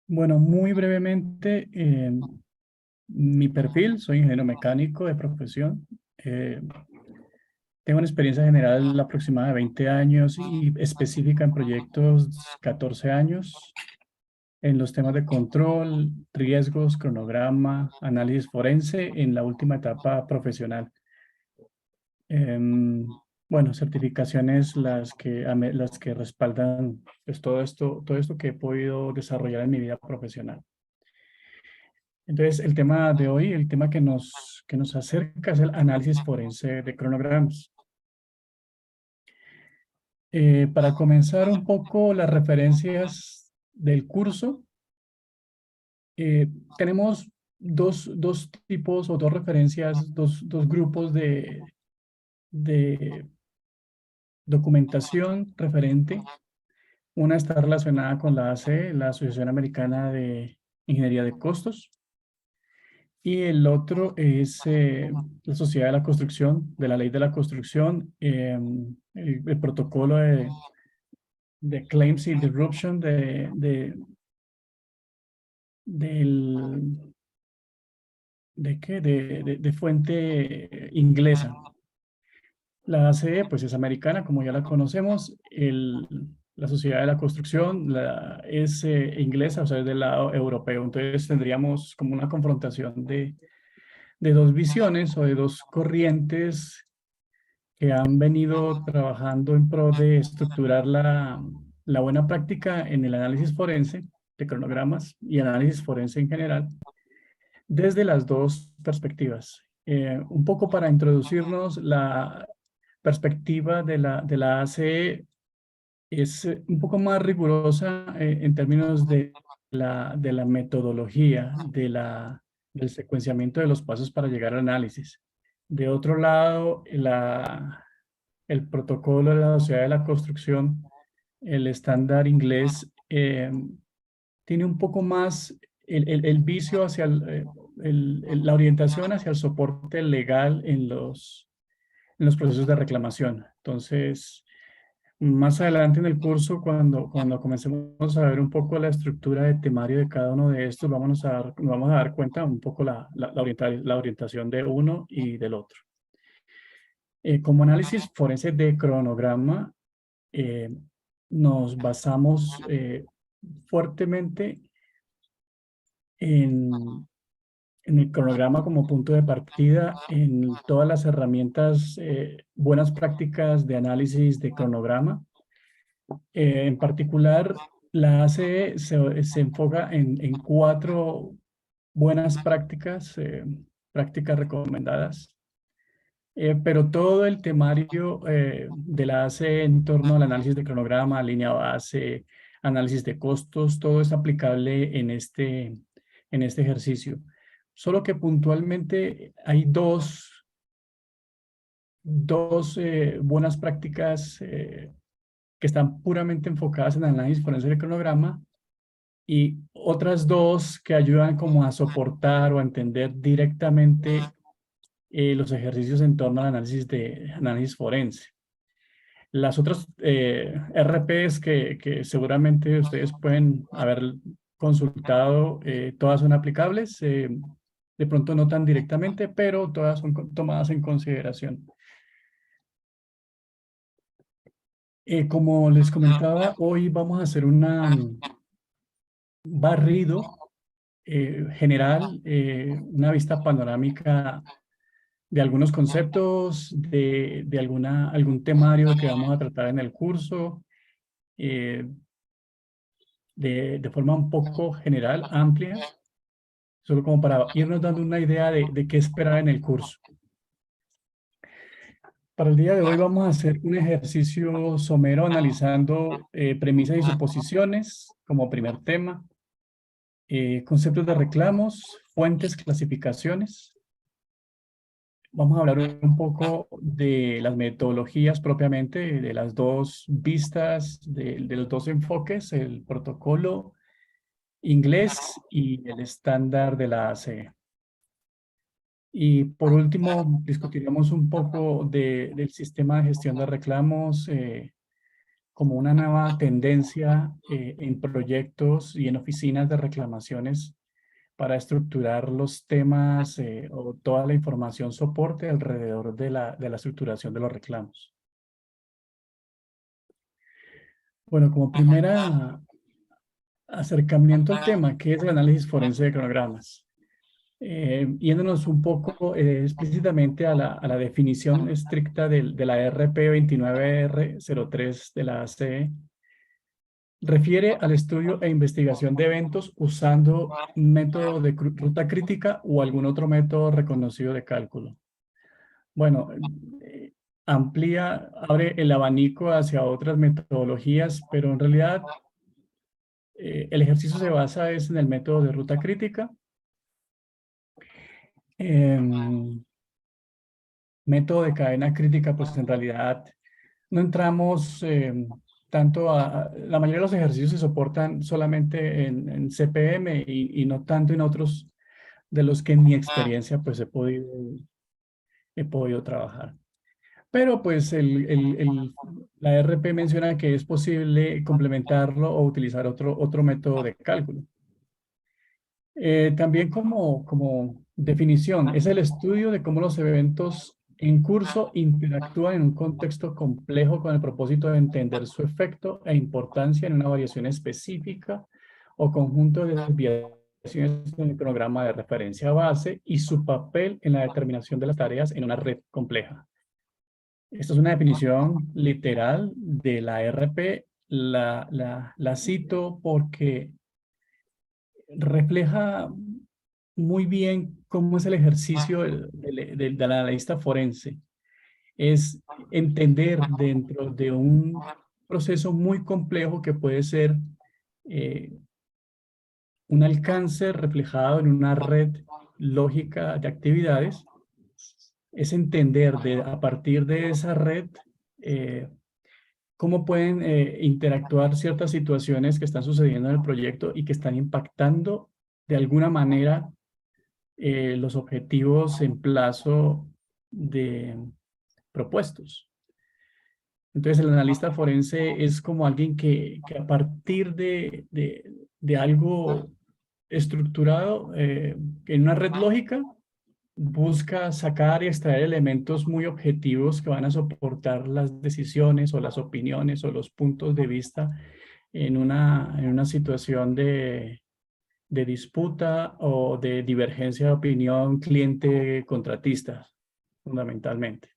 Bueno, muy brevemente, mi perfil, soy ingeniero mecánico de profesión. Eh, Tengo una experiencia general aproximada de 20 años y específica en proyectos 14 años en los temas de control, riesgos, cronograma, análisis forense en la última etapa profesional. Bueno, certificaciones las que respaldan pues, todo esto que he podido desarrollar en mi vida profesional. Entonces, el tema de hoy, el tema que nos acerca es el análisis forense de cronogramas. Para comenzar un poco las referencias del curso, eh, tenemos dos tipos o dos referencias, dos grupos de documentación referente. Una está relacionada con la ACE, la Asociación Americana de Ingeniería de Costos, y el otro es la Sociedad de la Construcción, de la Ley de la Construcción, el protocolo de Claims Interruption del, ¿de qué? De fuente inglesa. La ACE, pues es americana, como ya la conocemos. La Sociedad de la Construcción es inglesa, o sea, es del lado europeo. Entonces tendríamos como una confrontación de dos visiones o de dos corrientes que han venido trabajando en pro de estructurar la buena práctica en el análisis forense de cronogramas y análisis forense en general desde las dos perspectivas. Un poco para introducirnos, la perspectiva de la ACE es un poco más rigurosa en términos de la metodología, del secuenciamiento de los pasos para llegar al análisis. De otro lado, el protocolo de la Sociedad de la Construcción, el estándar inglés, tiene un poco más el vicio hacia la orientación hacia el soporte legal en los procesos de reclamación. Entonces, más adelante en el curso, cuando comencemos a ver un poco la estructura de temario de cada uno de estos, nos vamos a dar cuenta un poco la orientación de uno y del otro. Como análisis forense de cronograma, eh, nos basamos fuertemente en, en el cronograma como punto de partida, en todas las herramientas, buenas prácticas de análisis de cronograma. En particular, la ACE se enfoca en cuatro buenas prácticas, prácticas recomendadas, pero todo el temario de la ACE en torno al análisis de cronograma, línea base, análisis de costos, todo es aplicable en este ejercicio. Solo que puntualmente hay dos buenas prácticas que están puramente enfocadas en análisis forense de cronograma y otras dos que ayudan como a soportar o a entender directamente los ejercicios en torno al análisis de análisis forense. Las otras RPs que seguramente ustedes pueden haber consultado, todas son aplicables, de pronto no tan directamente, pero todas son tomadas en consideración. Como les comentaba, hoy vamos a hacer un barrido general, una vista panorámica de algunos conceptos, algún temario que vamos a tratar en el curso, eh, de forma un poco general, amplia, solo como para irnos dando una idea de qué esperar en el curso. Para el día de hoy vamos a hacer un ejercicio somero analizando premisas y suposiciones como primer tema, conceptos de reclamos, fuentes, clasificaciones. Vamos a hablar un poco de las metodologías propiamente, de las dos vistas, de los dos enfoques, el protocolo inglés y el estándar de la ACE. Y por último, discutiremos un poco del sistema de gestión de reclamos, como una nueva tendencia en proyectos y en oficinas de reclamaciones para estructurar los temas o toda la información soporte alrededor de la estructuración de los reclamos. Bueno, como primera acercamiento al tema, ¿qué es el análisis forense de cronogramas? Yéndonos un poco explícitamente a la definición estricta de la RP 29R03 de la ACE, refiere al estudio e investigación de eventos usando método de ruta crítica o algún otro método reconocido de cálculo. Bueno, abre el abanico hacia otras metodologías, pero en realidad el ejercicio se basa en el método de ruta crítica. Método de cadena crítica, pues en realidad no entramos tanto la mayoría de los ejercicios se soportan solamente en CPM y no tanto en otros de los que en mi experiencia pues he podido trabajar. Pero pues la RP menciona que es posible complementarlo o utilizar otro método de cálculo. También como definición, es el estudio de cómo los eventos en curso interactúan en un contexto complejo con el propósito de entender su efecto e importancia en una variación específica o conjunto de desviaciones en el cronograma de referencia base y su papel en la determinación de las tareas en una red compleja. Esta es una definición literal de la RP. La cito porque refleja muy bien cómo es el ejercicio del analista forense. Es entender dentro de un proceso muy complejo que puede ser un alcance reflejado en una red lógica de actividades, es entender a partir de esa red cómo pueden interactuar ciertas situaciones que están sucediendo en el proyecto y que están impactando de alguna manera los objetivos en plazo de propuestos. Entonces, el analista forense es como alguien que a partir de algo estructurado en una red lógica, busca sacar y extraer elementos muy objetivos que van a soportar las decisiones o las opiniones o los puntos de vista en una situación de disputa o de divergencia de opinión cliente-contratista, fundamentalmente.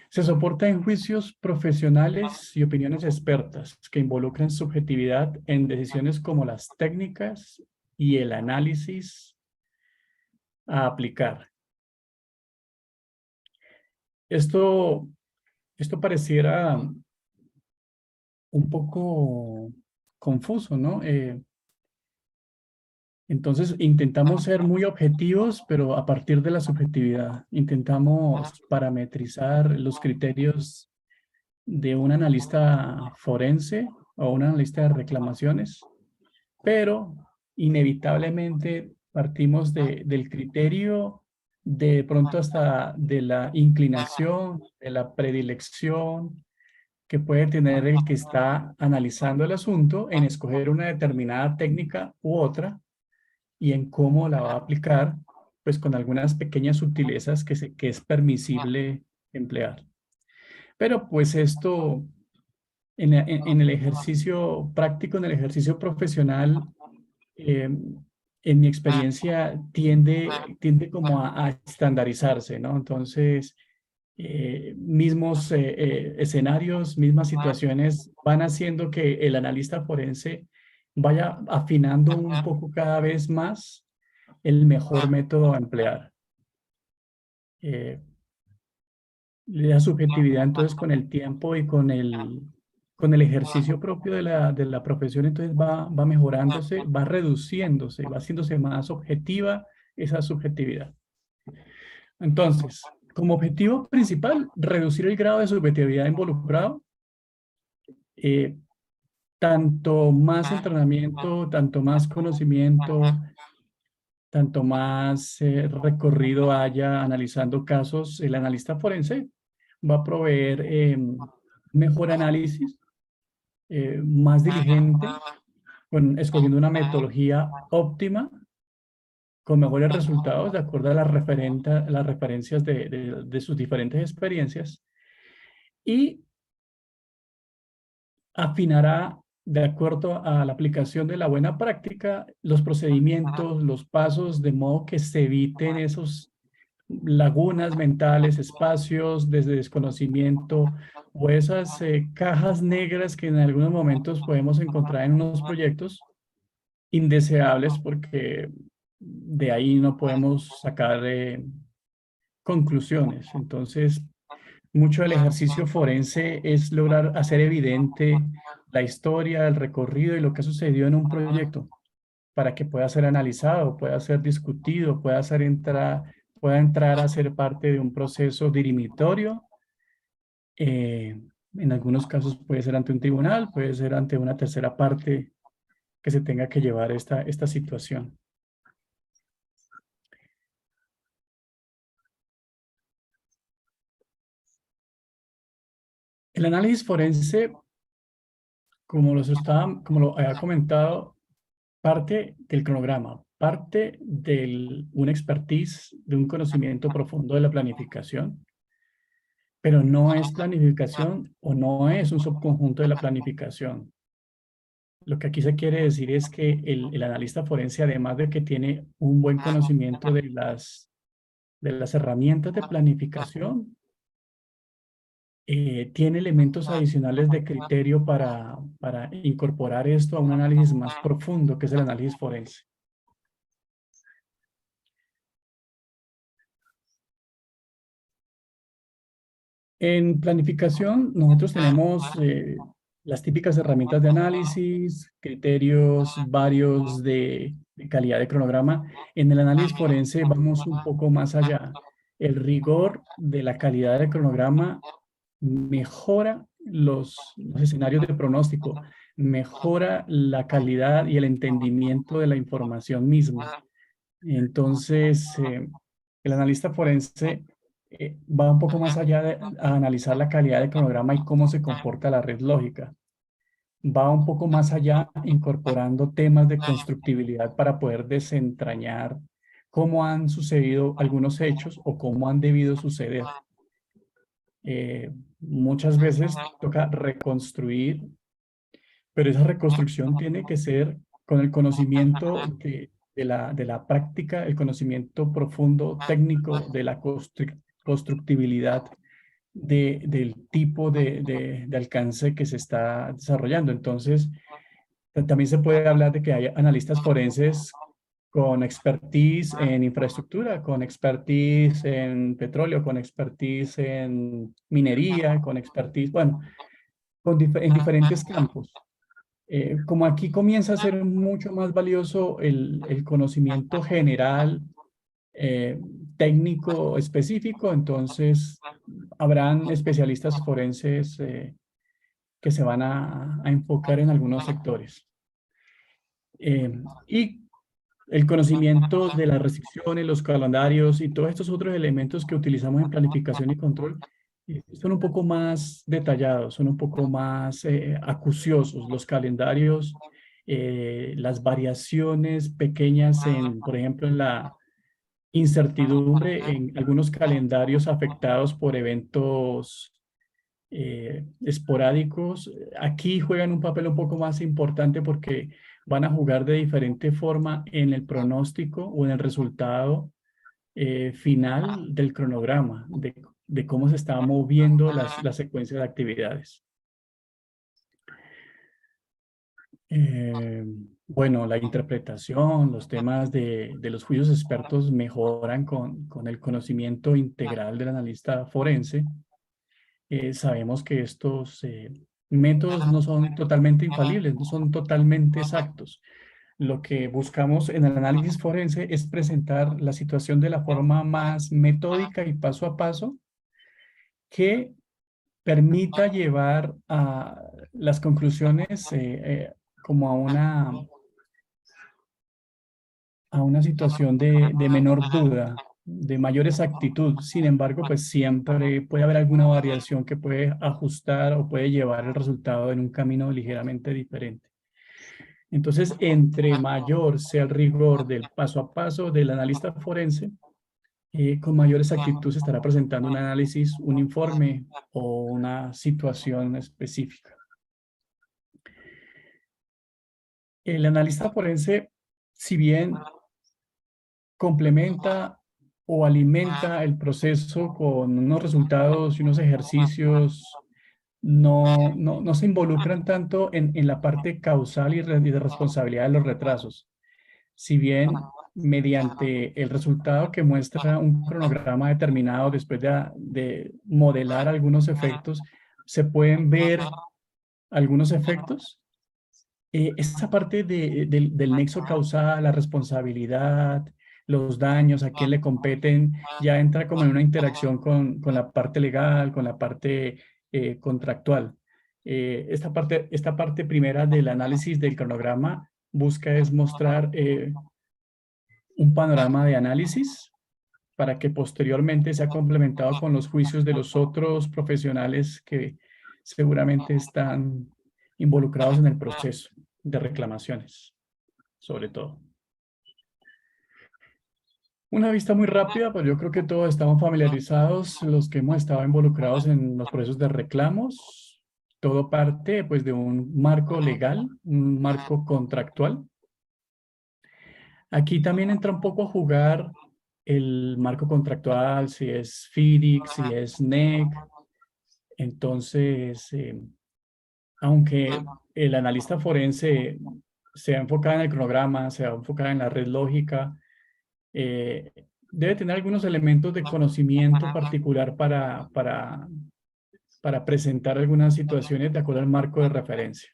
Se soporta en juicios profesionales y opiniones expertas que involucran subjetividad en decisiones como las técnicas y el análisis a aplicar. Esto pareciera un poco confuso, ¿no? Entonces intentamos ser muy objetivos, pero a partir de la subjetividad. Intentamos parametrizar los criterios de un analista forense o un analista de reclamaciones, pero inevitablemente partimos del criterio de pronto hasta de la inclinación, de la predilección que puede tener el que está analizando el asunto en escoger una determinada técnica u otra y en cómo la va a aplicar, pues con algunas pequeñas sutilezas que es permisible emplear. Pero pues esto en el ejercicio práctico, en el ejercicio profesional, en mi experiencia tiende como a estandarizarse, ¿no? Entonces, mismos escenarios, mismas situaciones van haciendo que el analista forense vaya afinando un poco cada vez más el mejor método a emplear. Le da subjetividad entonces con el tiempo y con el ejercicio propio de la profesión, entonces va mejorándose, va reduciéndose, va haciéndose más objetiva esa subjetividad. Entonces, como objetivo principal, reducir el grado de subjetividad involucrado. Tanto más entrenamiento, tanto más conocimiento, tanto más recorrido haya analizando casos, el analista forense va a proveer mejor análisis, más diligente, escogiendo una metodología óptima, con mejores resultados de acuerdo a las referencias de sus diferentes experiencias, y afinará de acuerdo a la aplicación de la buena práctica los procedimientos, los pasos, de modo que se eviten esos lagunas mentales, espacios desde desconocimiento o esas cajas negras que en algunos momentos podemos encontrar en unos proyectos indeseables, porque de ahí no podemos sacar conclusiones. Entonces, mucho del ejercicio forense es lograr hacer evidente la historia, el recorrido y lo que ha sucedido en un proyecto para que pueda ser analizado, pueda ser discutido, pueda entrar a ser parte de un proceso dirimitorio. Eh, en algunos casos puede ser ante un tribunal, puede ser ante una tercera parte que se tenga que llevar esta situación. El análisis forense, como lo había comentado, parte del cronograma, parte de un expertise, de un conocimiento profundo de la planificación, pero no es planificación o no es un subconjunto de la planificación. Lo que aquí se quiere decir es que el analista forense, además de que tiene un buen conocimiento de las herramientas de planificación, tiene elementos adicionales de criterio para incorporar esto a un análisis más profundo, que es el análisis forense. En planificación, nosotros tenemos las típicas herramientas de análisis, criterios varios de calidad de cronograma. En el análisis forense vamos un poco más allá. El rigor de la calidad del cronograma mejora los escenarios de pronóstico, mejora la calidad y el entendimiento de la información misma. Entonces, el analista forense va un poco más allá de a analizar la calidad del cronograma y cómo se comporta la red lógica. Va un poco más allá, incorporando temas de constructibilidad para poder desentrañar cómo han sucedido algunos hechos o cómo han debido suceder. Muchas veces toca reconstruir, pero esa reconstrucción tiene que ser con el conocimiento de la práctica, el conocimiento profundo técnico de la constructibilidad del tipo de alcance que se está desarrollando. Entonces, también se puede hablar de que hay analistas forenses con expertise en infraestructura, con expertise en petróleo, con expertise en minería, con expertise, bueno, en diferentes campos. Como aquí comienza a ser mucho más valioso el conocimiento general, eh, técnico específico, entonces habrán especialistas forenses que se van a enfocar en algunos sectores. Y el conocimiento de las restricciones, los calendarios y todos estos otros elementos que utilizamos en planificación y control son un poco más detallados, son un poco más acuciosos. Los calendarios, las variaciones pequeñas por ejemplo, en la incertidumbre en algunos calendarios afectados por eventos esporádicos, aquí juegan un papel un poco más importante porque van a jugar de diferente forma en el pronóstico o en el resultado final del cronograma, de cómo se está moviendo la secuencia de actividades. Eh, bueno, la interpretación, los temas de los juicios expertos mejoran con el conocimiento integral del analista forense. Sabemos que estos métodos no son totalmente infalibles, no son totalmente exactos. Lo que buscamos en el análisis forense es presentar la situación de la forma más metódica y paso a paso que permita llevar a las conclusiones como a una situación de menor duda, de mayor exactitud. Sin embargo, pues siempre puede haber alguna variación que puede ajustar o puede llevar el resultado en un camino ligeramente diferente. Entonces, entre mayor sea el rigor del paso a paso del analista forense, con mayor exactitud se estará presentando un análisis, un informe o una situación específica. El analista forense, si bien complementa o alimenta el proceso con unos resultados y unos ejercicios, no se involucran tanto en la parte causal y de responsabilidad de los retrasos. Si bien mediante el resultado que muestra un cronograma determinado después de modelar algunos efectos, se pueden ver algunos efectos. Esa parte del nexo causal, la responsabilidad, los daños, a quién le competen, ya entra como en una interacción con la parte legal, con la parte contractual. Esta parte primera del análisis del cronograma busca es mostrar un panorama de análisis para que posteriormente sea complementado con los juicios de los otros profesionales que seguramente están involucrados en el proceso de reclamaciones, sobre todo. Una vista muy rápida, pues yo creo que todos estamos familiarizados, los que hemos estado involucrados en los procesos de reclamos. Todo parte pues de un marco legal, un marco contractual. Aquí también entra un poco a jugar el marco contractual, si es FIDIC, si es NEC. Entonces, aunque el analista forense se ha enfocado en el cronograma, se ha enfocado en la red lógica, eh, debe tener algunos elementos de conocimiento particular para presentar algunas situaciones de acuerdo al marco de referencia.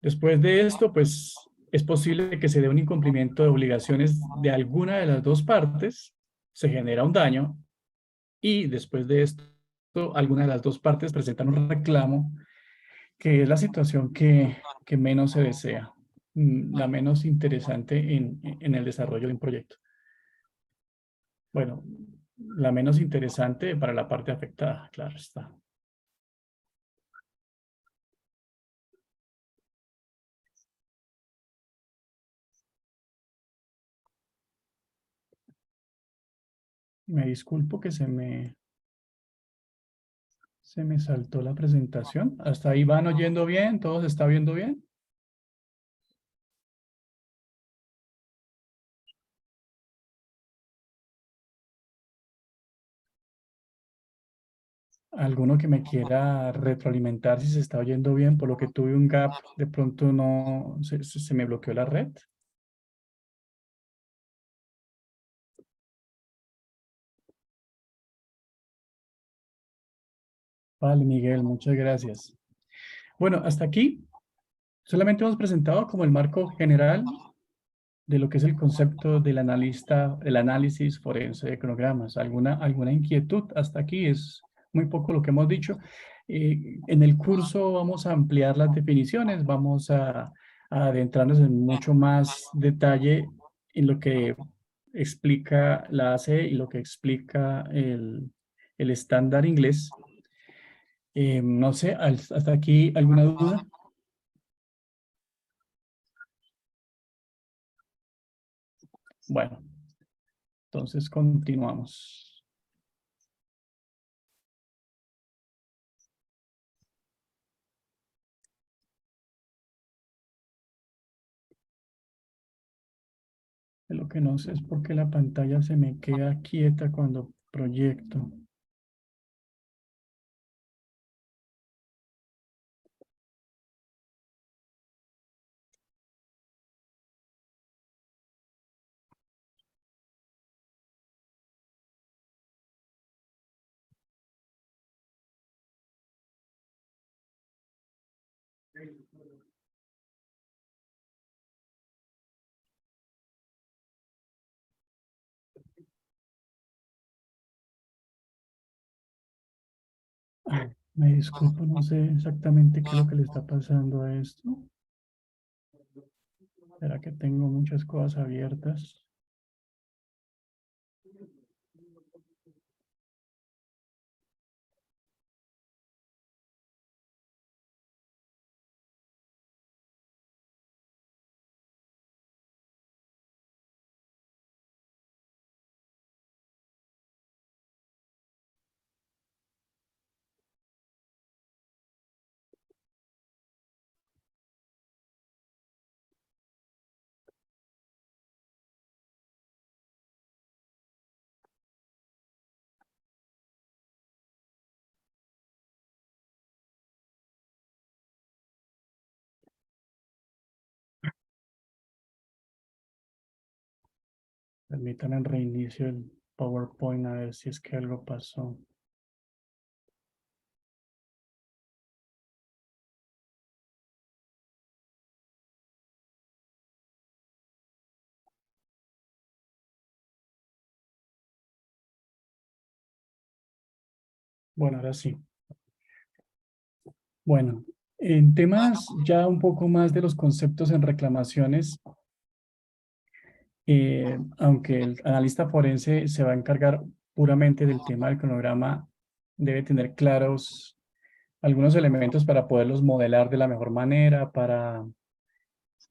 Después de esto, pues es posible que se dé un incumplimiento de obligaciones de alguna de las dos partes, se genera un daño y después de esto, alguna de las dos partes presentan un reclamo, que es la situación que menos se desea, la menos interesante en el desarrollo de un proyecto. Bueno, la menos interesante para la parte afectada, claro está. Me disculpo que se me saltó la presentación. ¿Hasta ahí van oyendo bien? ¿Todo se está viendo bien? ¿Alguno que me quiera retroalimentar si se está oyendo bien? Por lo que tuve un gap, de pronto no, se me bloqueó la red. Vale, Miguel, muchas gracias. Bueno, hasta aquí solamente hemos presentado como el marco general de lo que es el concepto del analista, el análisis forense de cronogramas. ¿Alguna inquietud? Hasta aquí es muy poco lo que hemos dicho. En el curso vamos a ampliar las definiciones, vamos a adentrarnos en mucho más detalle en lo que explica la ACE y lo que explica el estándar inglés. No sé, hasta aquí, ¿alguna duda? Bueno, entonces continuamos. Lo que no sé es por qué la pantalla se me queda quieta cuando proyecto. Ay, me disculpo, no sé exactamente qué es lo que le está pasando a esto. Será que tengo muchas cosas abiertas. Permítanme reinicio el PowerPoint a ver si es que algo pasó. Bueno, ahora sí. Bueno, en temas ya un poco más de los conceptos en reclamaciones, aunque el analista forense se va a encargar puramente del tema del cronograma, debe tener claros algunos elementos para poderlos modelar de la mejor manera, para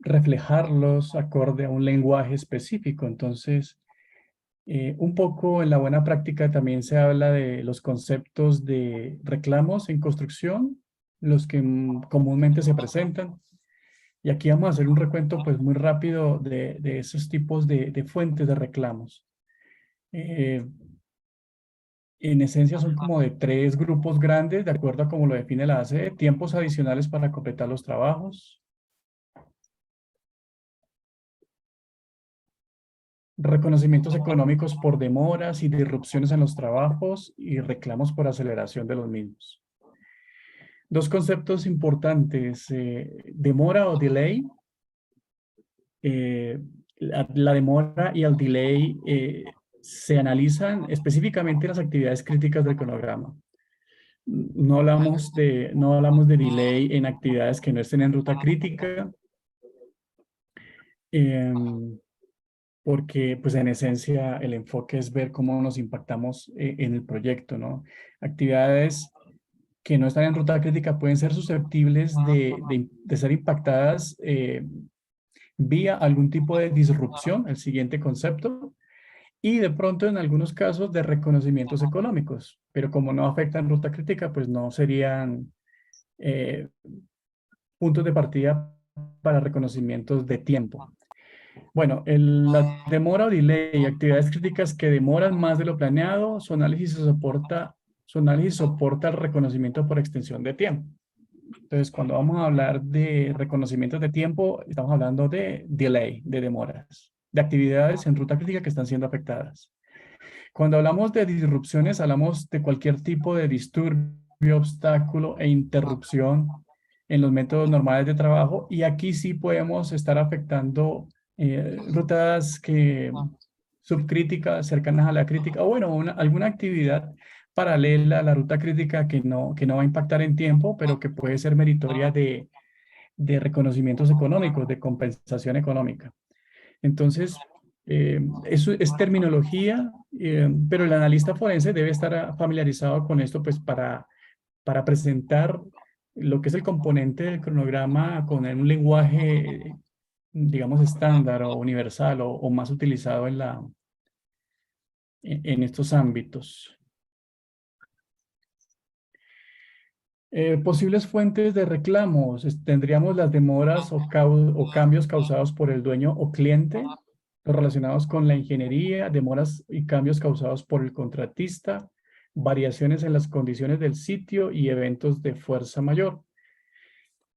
reflejarlos acorde a un lenguaje específico. Entonces, un poco en la buena práctica también se habla de los conceptos de reclamos en construcción, los que comúnmente se presentan. Y aquí vamos a hacer un recuento pues muy rápido de esos tipos de fuentes de reclamos. Eh, en esencia son como de tres grupos grandes, de acuerdo a cómo lo define la ACE: tiempos adicionales para completar los trabajos, reconocimientos económicos por demoras y disrupciones en los trabajos y reclamos por aceleración de los mismos. Dos conceptos importantes: demora o delay. La demora y el delay se analizan específicamente en las actividades críticas del cronograma. No hablamos de delay en actividades que no estén en ruta crítica, porque pues en esencia el enfoque es ver cómo nos impactamos en el proyecto, ¿no? Actividades que no están en ruta crítica pueden ser susceptibles de ser impactadas vía algún tipo de disrupción, el siguiente concepto, y de pronto en algunos casos de reconocimientos económicos, pero como no afectan ruta crítica, pues no serían eh, puntos de partida para reconocimientos de tiempo. Bueno, la demora o delay, actividades críticas que demoran más de lo planeado, su análisis soporta el reconocimiento por extensión de tiempo. Entonces, cuando vamos a hablar de reconocimientos de tiempo, estamos hablando de delay, de demoras, de actividades en ruta crítica que están siendo afectadas. Cuando hablamos de disrupciones, hablamos de cualquier tipo de disturbio, obstáculo e interrupción en los métodos normales de trabajo, y aquí sí podemos estar afectando rutas subcríticas, cercanas a la crítica, o bueno, alguna actividad paralela a la ruta crítica que no va a impactar en tiempo, pero que puede ser meritoria de reconocimientos económicos, de compensación económica. Entonces, eso es terminología, pero el analista forense debe estar familiarizado con esto pues para presentar lo que es el componente del cronograma con un lenguaje, digamos, estándar o universal o más utilizado en estos ámbitos. Posibles fuentes de reclamos. Tendríamos las demoras o cambios causados por el dueño o cliente, los relacionados con la ingeniería, demoras y cambios causados por el contratista, variaciones en las condiciones del sitio y eventos de fuerza mayor.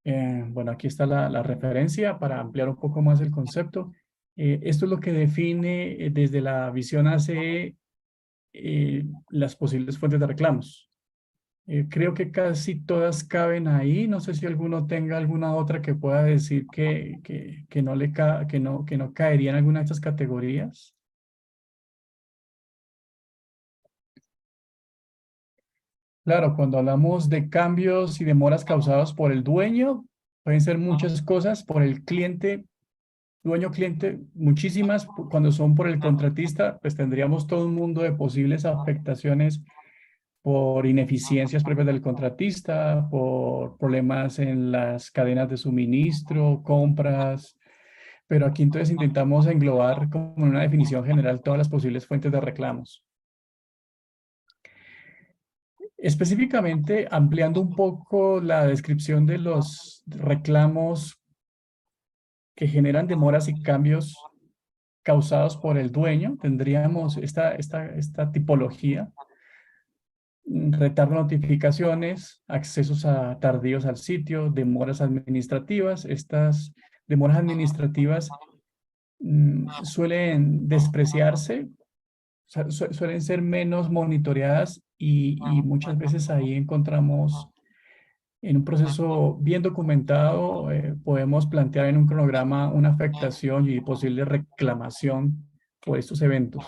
Bueno, aquí está la referencia para ampliar un poco más el concepto. Esto es lo que define desde la visión ACE las posibles fuentes de reclamos. Creo que casi todas caben ahí. No sé si alguno tenga alguna otra que pueda decir que no que no caería en alguna de estas categorías. Claro, cuando hablamos de cambios y demoras causados por el dueño, pueden ser muchas cosas. Por el cliente, dueño-cliente, muchísimas. Cuando son por el contratista, pues tendríamos todo un mundo de posibles afectaciones por ineficiencias propias del contratista, por problemas en las cadenas de suministro, compras, pero aquí entonces intentamos englobar como en una definición general todas las posibles fuentes de reclamos. Específicamente, ampliando un poco la descripción de los reclamos que generan demoras y cambios causados por el dueño, tendríamos esta tipología: retardo de notificaciones, accesos tardíos al sitio, demoras administrativas. Estas demoras administrativas suelen despreciarse, suelen ser menos monitoreadas y muchas veces ahí encontramos en un proceso bien documentado, podemos plantear en un cronograma una afectación y posible reclamación por estos eventos.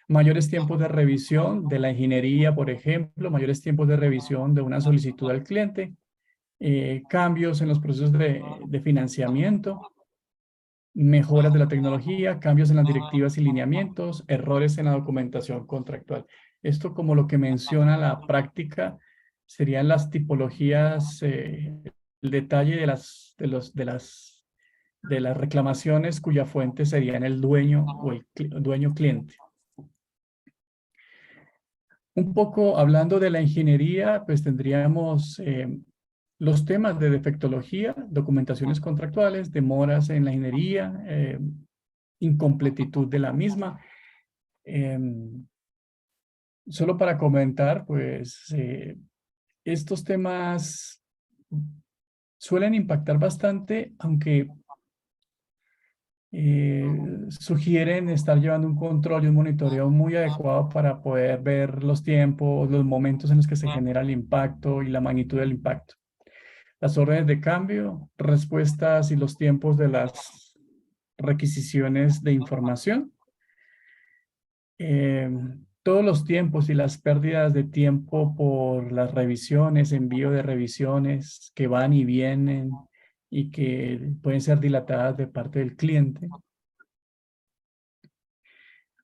Mayores tiempos de revisión de la ingeniería, por ejemplo, mayores tiempos de revisión de una solicitud al cliente, cambios en los procesos de financiamiento, mejoras de la tecnología, cambios en las directivas y lineamientos, errores en la documentación contractual. Esto, como lo que menciona la práctica, serían las tipologías, el detalle de las reclamaciones cuya fuente serían el dueño o el dueño cliente. Un poco hablando de la ingeniería, pues tendríamos los temas de defectología, documentaciones contractuales, demoras en la ingeniería, incompletitud de la misma. Solo para comentar, pues estos temas suelen impactar bastante, aunque sugieren estar llevando un control y un monitoreo muy adecuado para poder ver los tiempos, los momentos en los que se genera el impacto y la magnitud del impacto. Las órdenes de cambio, respuestas y los tiempos de las requisiciones de información. Todos los tiempos y las pérdidas de tiempo por las revisiones, envío de revisiones que van y vienen y que pueden ser dilatadas de parte del cliente.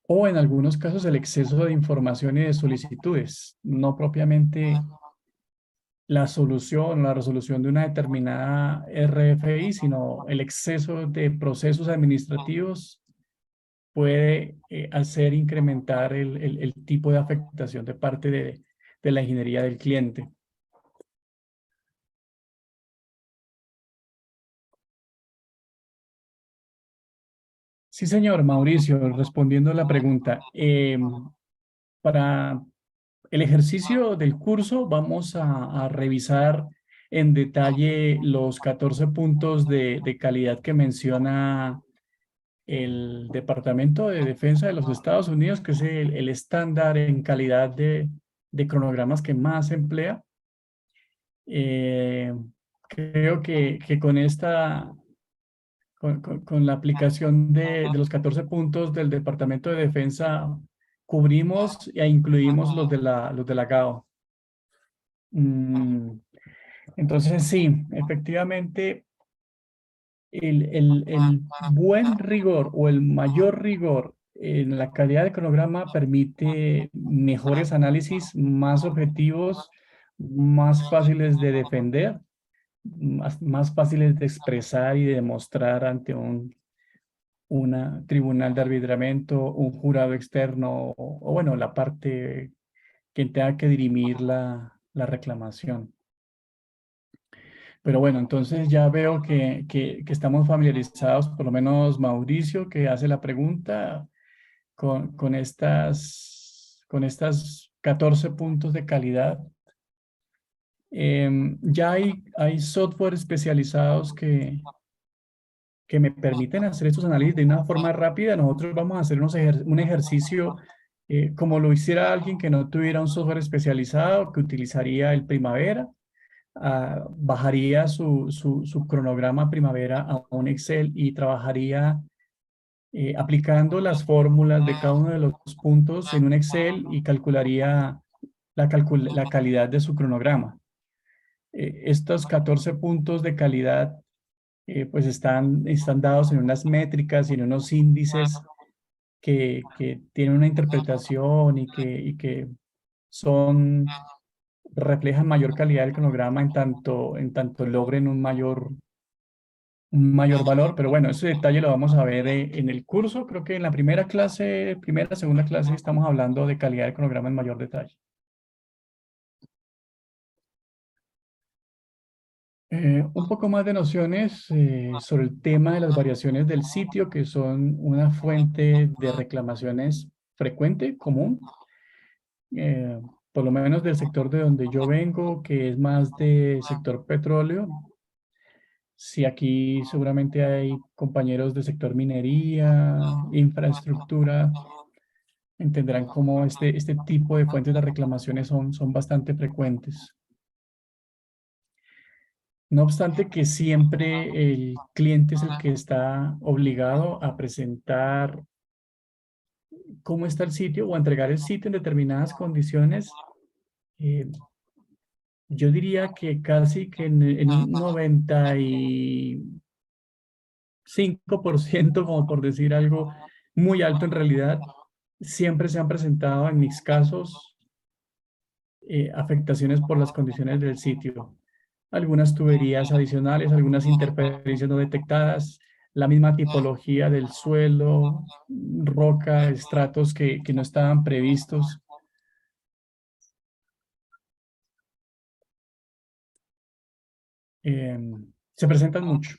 O en algunos casos el exceso de información y de solicitudes, no propiamente la solución, la resolución de una determinada RFI, sino el exceso de procesos administrativos puede hacer incrementar el tipo de afectación de parte de la ingeniería del cliente. Sí, señor Mauricio, respondiendo a la pregunta. Para el ejercicio del curso vamos a revisar en detalle los 14 puntos de calidad que menciona el Departamento de Defensa de los Estados Unidos, que es el estándar en calidad de cronogramas que más se emplea. Eh, Creo que con esta, con la aplicación de los 14 puntos del Departamento de Defensa, cubrimos e incluimos los de la GAO. Entonces, sí, efectivamente, el buen rigor o el mayor rigor en la calidad de cronograma permite mejores análisis, más objetivos, más fáciles de defender, más fáciles de expresar y de demostrar ante un tribunal de arbitramiento, un jurado externo o bueno, la parte que tenga que dirimir la reclamación. Pero bueno, entonces ya veo que estamos familiarizados, por lo menos Mauricio, que hace la pregunta con estas 14 puntos de calidad. Ya hay software especializados que me permiten hacer estos análisis de una forma rápida. Nosotros vamos a hacer un ejercicio como lo hiciera alguien que no tuviera un software especializado, que utilizaría el Primavera. Bajaría su cronograma Primavera a un Excel y trabajaría aplicando las fórmulas de cada uno de los puntos en un Excel y calcularía la calidad de su cronograma. Estos 14 puntos de calidad pues están dados en unas métricas y en unos índices que tienen una interpretación y que son reflejan mayor calidad del cronograma en tanto logren un mayor valor, pero bueno, ese detalle lo vamos a ver en el curso. Creo que en la primera clase, segunda clase, estamos hablando de calidad del cronograma en mayor detalle. Un poco más de nociones sobre el tema de las variaciones del sitio, que son una fuente de reclamaciones frecuente, común, eh, por lo menos del sector de donde yo vengo, que es más de sector petróleo. Si aquí seguramente hay compañeros del sector minería, infraestructura, entenderán cómo este tipo de fuentes de reclamaciones son bastante frecuentes. No obstante que siempre el cliente es el que está obligado a presentar cómo está el sitio o a entregar el sitio en determinadas condiciones, eh, yo diría que casi que en un 95%, como por decir algo muy alto en realidad, siempre se han presentado en mis casos afectaciones por las condiciones del sitio. Algunas tuberías adicionales, algunas interferencias no detectadas, la misma tipología del suelo, roca, estratos que no estaban previstos. Se presentan mucho.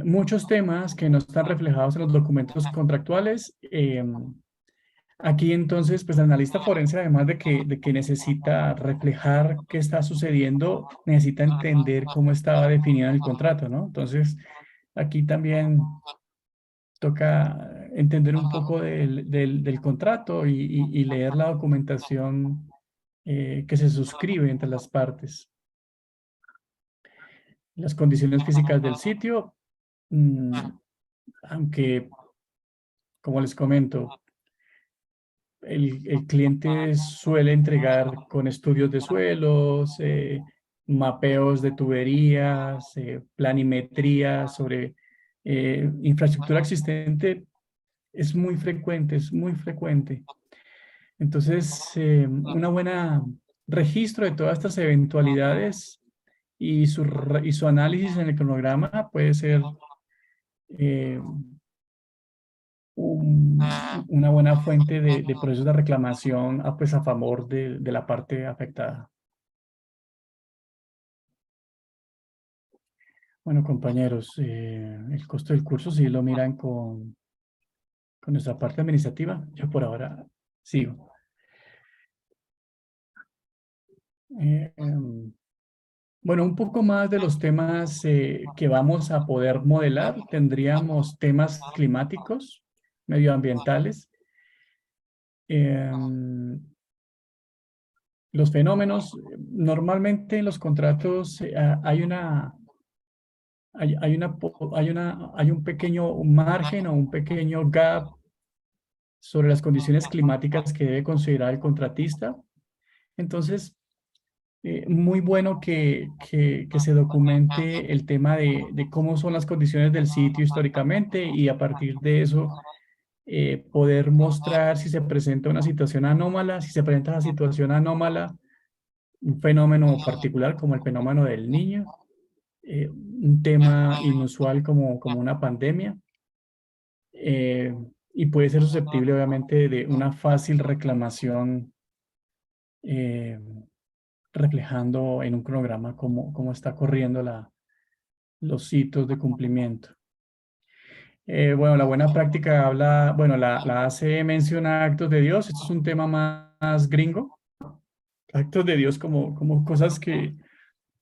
Muchos temas que no están reflejados en los documentos contractuales. Aquí entonces, pues el analista forense, además de que necesita reflejar qué está sucediendo, necesita entender cómo estaba definido en el contrato, ¿no? Entonces, aquí también toca entender un poco del contrato y leer la documentación que se suscribe entre las partes. Las condiciones físicas del sitio, mm, aunque, como les comento, el cliente suele entregar con estudios de suelos, mapeos de tuberías, planimetría sobre infraestructura existente. Es muy frecuente, es muy frecuente. Entonces, una buena registro de todas estas eventualidades y su análisis en el cronograma puede ser eh, una buena fuente de procesos de reclamación pues, a favor de la parte afectada. Bueno, compañeros, el costo del curso sí lo miran con nuestra parte administrativa. Yo por ahora sigo. Bueno, un poco más de los temas que vamos a poder modelar. Tendríamos temas climáticos, medioambientales, em, los fenómenos. Normalmente en los contratos hay un pequeño margen o un pequeño gap sobre las condiciones climáticas que debe considerar el contratista. Entonces, muy bueno que se documente el tema de cómo son las condiciones del sitio históricamente y a partir de eso poder mostrar si se presenta una situación anómala, si se presenta una situación anómala, un fenómeno particular como el fenómeno del niño, un tema inusual como una pandemia, eh, y puede ser susceptible obviamente de una fácil reclamación eh, reflejando en un cronograma cómo está corriendo los hitos de cumplimiento. Bueno, la buena práctica habla, bueno, la ACE menciona actos de Dios. Esto es un tema más gringo. Actos de Dios como cosas que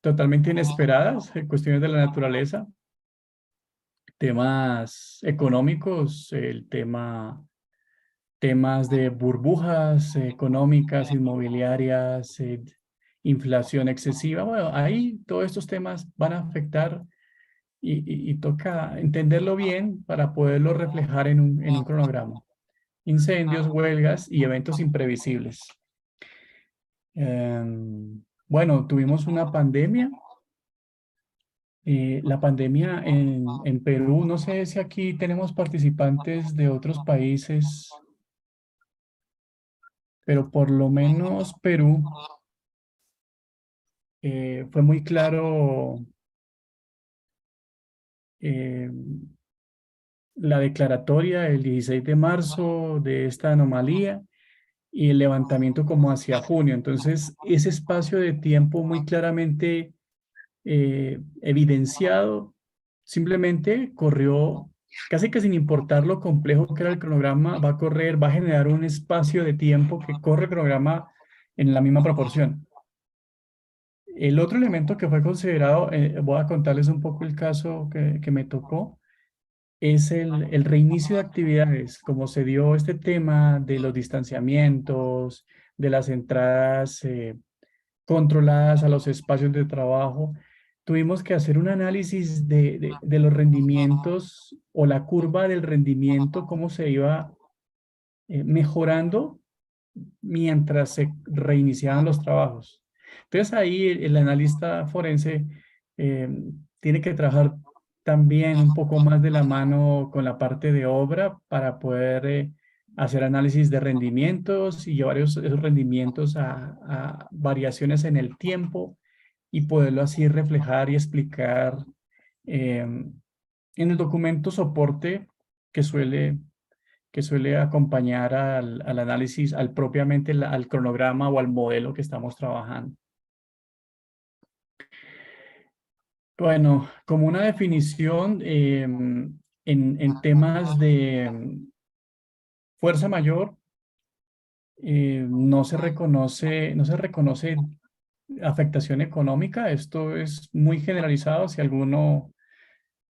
totalmente inesperadas, cuestiones de la naturaleza, temas económicos, temas de burbujas económicas, inmobiliarias, inflación excesiva. Bueno, ahí todos estos temas van a afectar y toca entenderlo bien para poderlo reflejar en un cronograma. Incendios, huelgas y eventos imprevisibles. Bueno, tuvimos una pandemia. La pandemia en Perú, no sé si aquí tenemos participantes de otros países, pero por lo menos Perú fue muy claro eh, la declaratoria el 16 de marzo de esta anomalía y el levantamiento como hacia junio. Entonces, ese espacio de tiempo muy claramente evidenciado, simplemente corrió casi que sin importar lo complejo que era el cronograma, va a correr, va a generar un espacio de tiempo que corre el cronograma en la misma proporción. El otro elemento que fue considerado, voy a contarles un poco el caso que me tocó, es el reinicio de actividades, como se dio este tema de los distanciamientos, de las entradas controladas a los espacios de trabajo. Tuvimos que hacer un análisis de los rendimientos o la curva del rendimiento, cómo se iba mejorando mientras se reiniciaban los trabajos. Entonces ahí el analista forense eh, tiene que trabajar también un poco más de la mano con la parte de obra para poder hacer análisis de rendimientos y llevar esos rendimientos a variaciones en el tiempo y poderlo así reflejar y explicar en el documento soporte que suele acompañar al análisis, al propiamente al cronograma o al modelo que estamos trabajando. Bueno, como una definición en temas de fuerza mayor, no se reconoce afectación económica. Esto es muy generalizado. Si alguno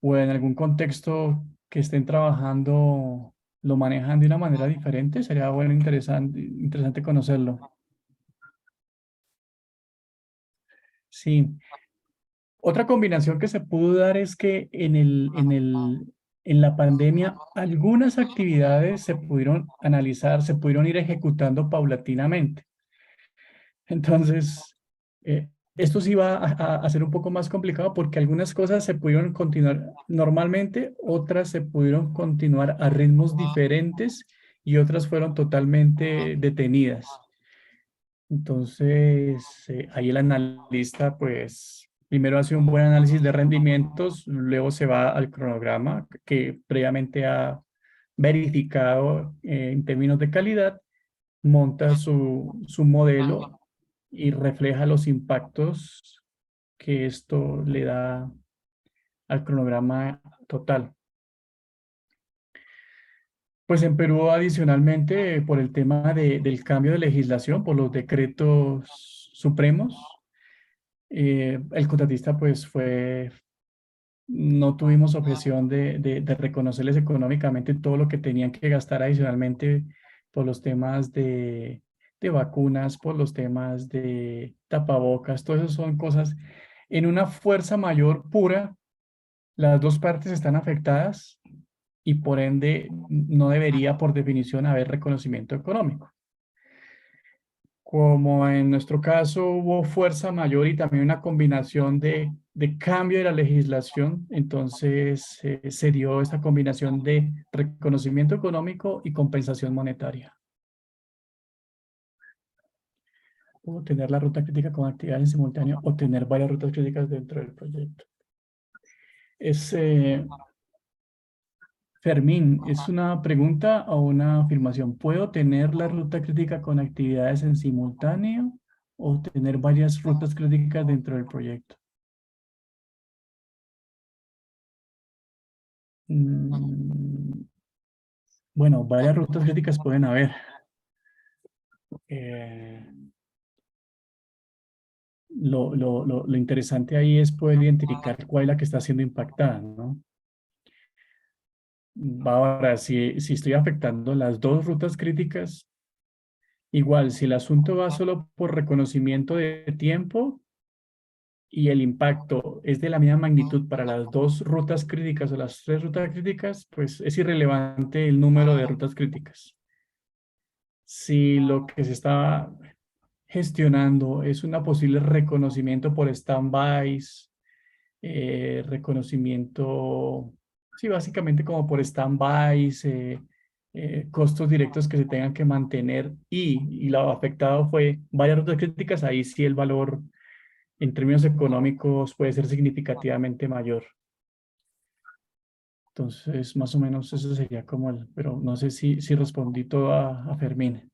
o en algún contexto que estén trabajando lo manejan de una manera diferente, sería bueno, interesante conocerlo. Sí. Otra combinación que se pudo dar es que en la pandemia algunas actividades se pudieron analizar, se pudieron ir ejecutando paulatinamente. Entonces, esto sí va a ser un poco más complicado porque algunas cosas se pudieron continuar normalmente, otras se pudieron continuar a ritmos diferentes y otras fueron totalmente detenidas. Entonces, ahí el analista, pues, primero hace un buen análisis de rendimientos, luego se va al cronograma que previamente ha verificado en términos de calidad, monta su modelo y refleja los impactos que esto le da al cronograma total. Pues en Perú, adicionalmente, por el tema del cambio de legislación, por los decretos supremos, el contratista pues no tuvimos objeción de reconocerles económicamente todo lo que tenían que gastar adicionalmente por los temas de vacunas, por los temas de tapabocas, todo eso son cosas. En una fuerza mayor pura, las dos partes están afectadas y por ende no debería por definición haber reconocimiento económico. Como en nuestro caso hubo fuerza mayor y también una combinación de cambio de la legislación, entonces se dio esta combinación de reconocimiento económico y compensación monetaria. O tener la ruta crítica con actividades en simultáneo o tener varias rutas críticas dentro del proyecto. Es, Fermín, ¿es una pregunta o una afirmación? ¿Puedo tener la ruta crítica con actividades en simultáneo o tener varias rutas críticas dentro del proyecto? Mm, bueno, varias rutas críticas pueden haber. Eh, lo interesante ahí es poder identificar cuál es la que está siendo impactada, ¿no? Ahora, si estoy afectando las dos rutas críticas, igual, si el asunto va solo por reconocimiento de tiempo y el impacto es de la misma magnitud para las dos rutas críticas o las tres rutas críticas, pues es irrelevante el número de rutas críticas. Si lo que se está gestionando es una posible reconocimiento por stand-bys, reconocimiento, sí, básicamente como por stand-bys, costos directos que se tengan que mantener y lo afectado fue varias rutas críticas, ahí sí el valor en términos económicos puede ser significativamente mayor. Entonces, más o menos eso sería como pero no sé si respondí todo a Fermín.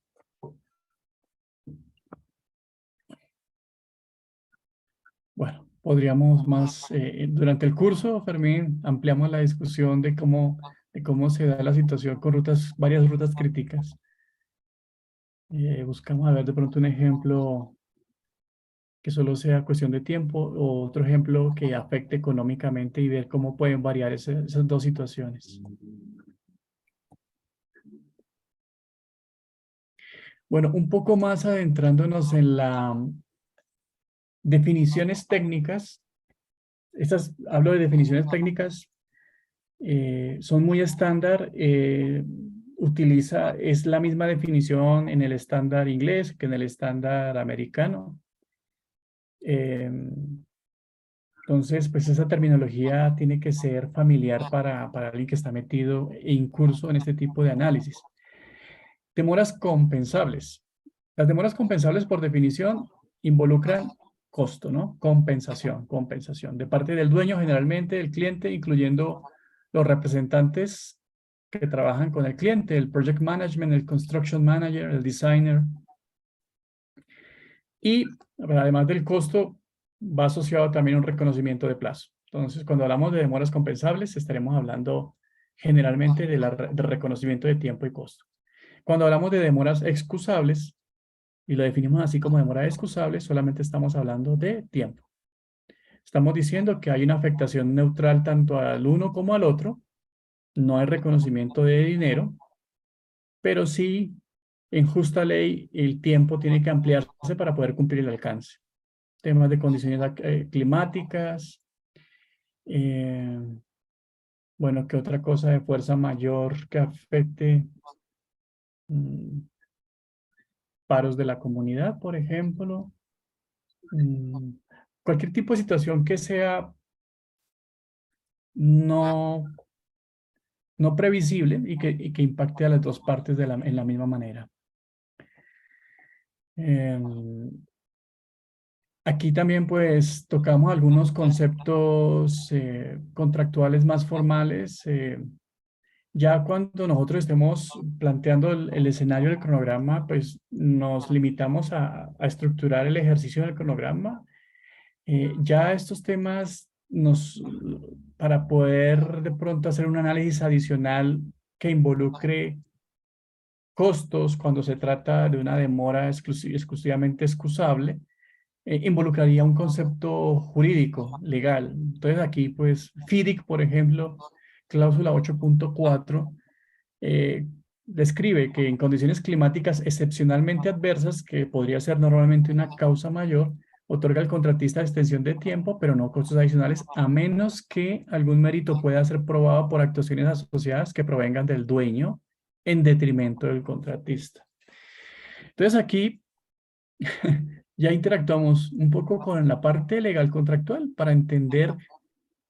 Bueno, podríamos más, durante el curso, Fermín, ampliamos la discusión de cómo se da la situación con varias rutas críticas. Buscamos a ver de pronto un ejemplo que solo sea cuestión de tiempo, o otro ejemplo que afecte económicamente y ver cómo pueden variar esas dos situaciones. Bueno, un poco más adentrándonos en las definiciones técnicas. Hablo de definiciones técnicas, son muy estándar. Es la misma definición en el estándar inglés que en el estándar americano. Entonces, pues esa terminología tiene que ser familiar para alguien que está metido e incurso en este tipo de análisis. Demoras compensables. Las demoras compensables, por definición, involucran costo, ¿no? Compensación. De parte del dueño, generalmente, del cliente, incluyendo los representantes que trabajan con el cliente, el project management, el construction manager, el designer. Y además del costo, va asociado también un reconocimiento de plazo. Entonces, cuando hablamos de demoras compensables, estaremos hablando generalmente de reconocimiento de tiempo y costo. Cuando hablamos de demoras excusables, y lo definimos así como demora excusable, solamente estamos hablando de tiempo. Estamos diciendo que hay una afectación neutral tanto al uno como al otro. No hay reconocimiento de dinero, pero sí, en justa ley, el tiempo tiene que ampliarse para poder cumplir el alcance. Temas de condiciones climáticas, eh, bueno, ¿qué otra cosa de fuerza mayor que afecte? Mm, paros de la comunidad, por ejemplo. Mm, cualquier tipo de situación que sea no, no previsible y que impacte a las dos partes en la misma manera. Aquí también pues tocamos algunos conceptos contractuales más formales. Ya cuando nosotros estemos planteando el escenario del cronograma, pues nos limitamos a estructurar el ejercicio del cronograma. Ya estos temas para poder de pronto hacer un análisis adicional que involucre costos cuando se trata de una demora exclusivamente excusable, involucraría un concepto jurídico, legal. Entonces aquí, pues, FIDIC, por ejemplo, cláusula 8.4, describe que en condiciones climáticas excepcionalmente adversas, que podría ser normalmente una causa mayor, otorga al contratista extensión de tiempo, pero no costos adicionales, a menos que algún mérito pueda ser probado por actuaciones asociadas que provengan del dueño en detrimento del contratista. Entonces aquí ya interactuamos un poco con la parte legal contractual para entender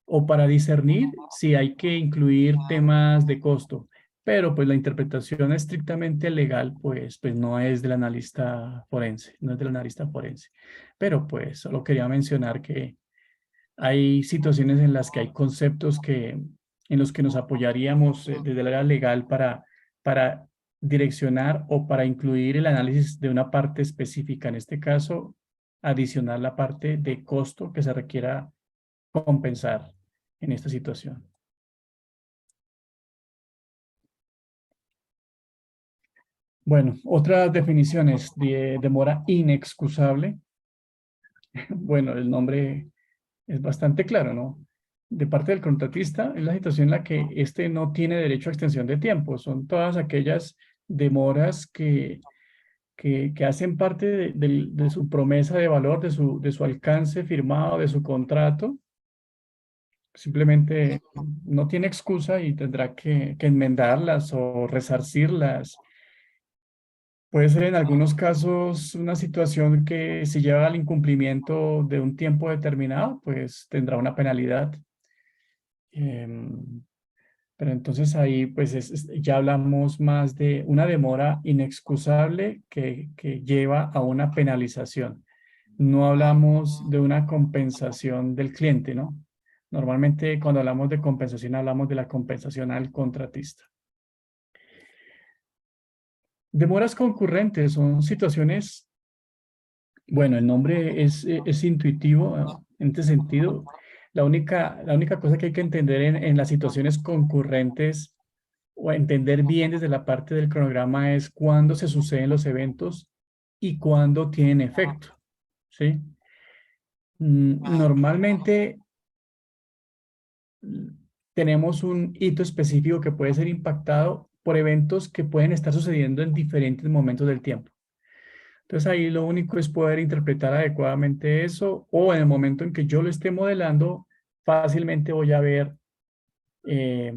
o para discernir si hay que incluir temas de costo. Pero pues la interpretación estrictamente legal pues no es del analista forense, no es del analista forense. Pero pues solo quería mencionar que hay situaciones en las que hay conceptos en los que nos apoyaríamos desde la área legal para direccionar o para incluir el análisis de una parte específica. En este caso, adicionar la parte de costo que se requiera compensar en esta situación. Bueno, otras definiciones de demora inexcusable. Bueno, el nombre es bastante claro, ¿no? De parte del contratista es la situación en la que éste no tiene derecho a extensión de tiempo. Son todas aquellas demoras que hacen parte de su promesa de valor, de su alcance firmado, de su contrato. Simplemente no tiene excusa y tendrá que enmendarlas o resarcirlas. Puede ser en algunos casos una situación que si lleva al incumplimiento de un tiempo determinado, pues tendrá una penalidad. Em, pero entonces ahí pues ya hablamos más de una demora inexcusable que lleva a una penalización. No hablamos de una compensación del cliente, ¿no? Normalmente cuando hablamos de compensación hablamos de la compensación al contratista. Demoras concurrentes son situaciones, bueno, el nombre es intuitivo, ¿no? En este sentido. La única cosa que hay que entender en las situaciones concurrentes o entender bien desde la parte del cronograma es cuándo se suceden los eventos y cuándo tienen efecto, ¿sí? Normalmente tenemos un hito específico que puede ser impactado por eventos que pueden estar sucediendo en diferentes momentos del tiempo. Entonces ahí lo único es poder interpretar adecuadamente eso, o en el momento en que yo lo esté modelando, fácilmente voy a ver eh,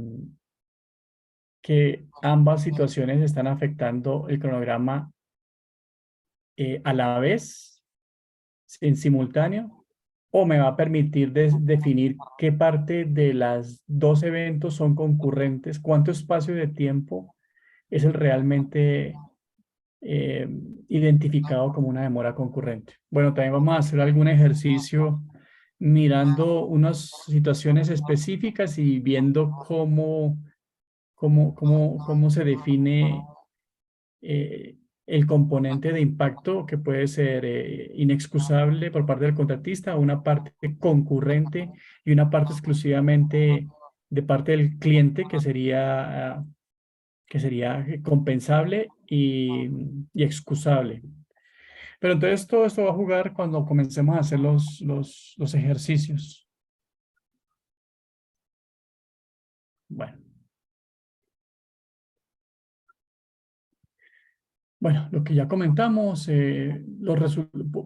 que ambas situaciones están afectando el cronograma a la vez, en simultáneo, o me va a permitir definir qué parte de las dos eventos son concurrentes, cuánto espacio de tiempo es el realmente eh, identificado como una demora concurrente. Bueno, también vamos a hacer algún ejercicio mirando unas situaciones específicas y viendo cómo se define el componente de impacto que puede ser inexcusable por parte del contratista, una parte concurrente y una parte exclusivamente de parte del cliente que sería compensable y excusable. Pero entonces todo esto va a jugar cuando comencemos a hacer los ejercicios. Bueno. Bueno, lo que ya comentamos,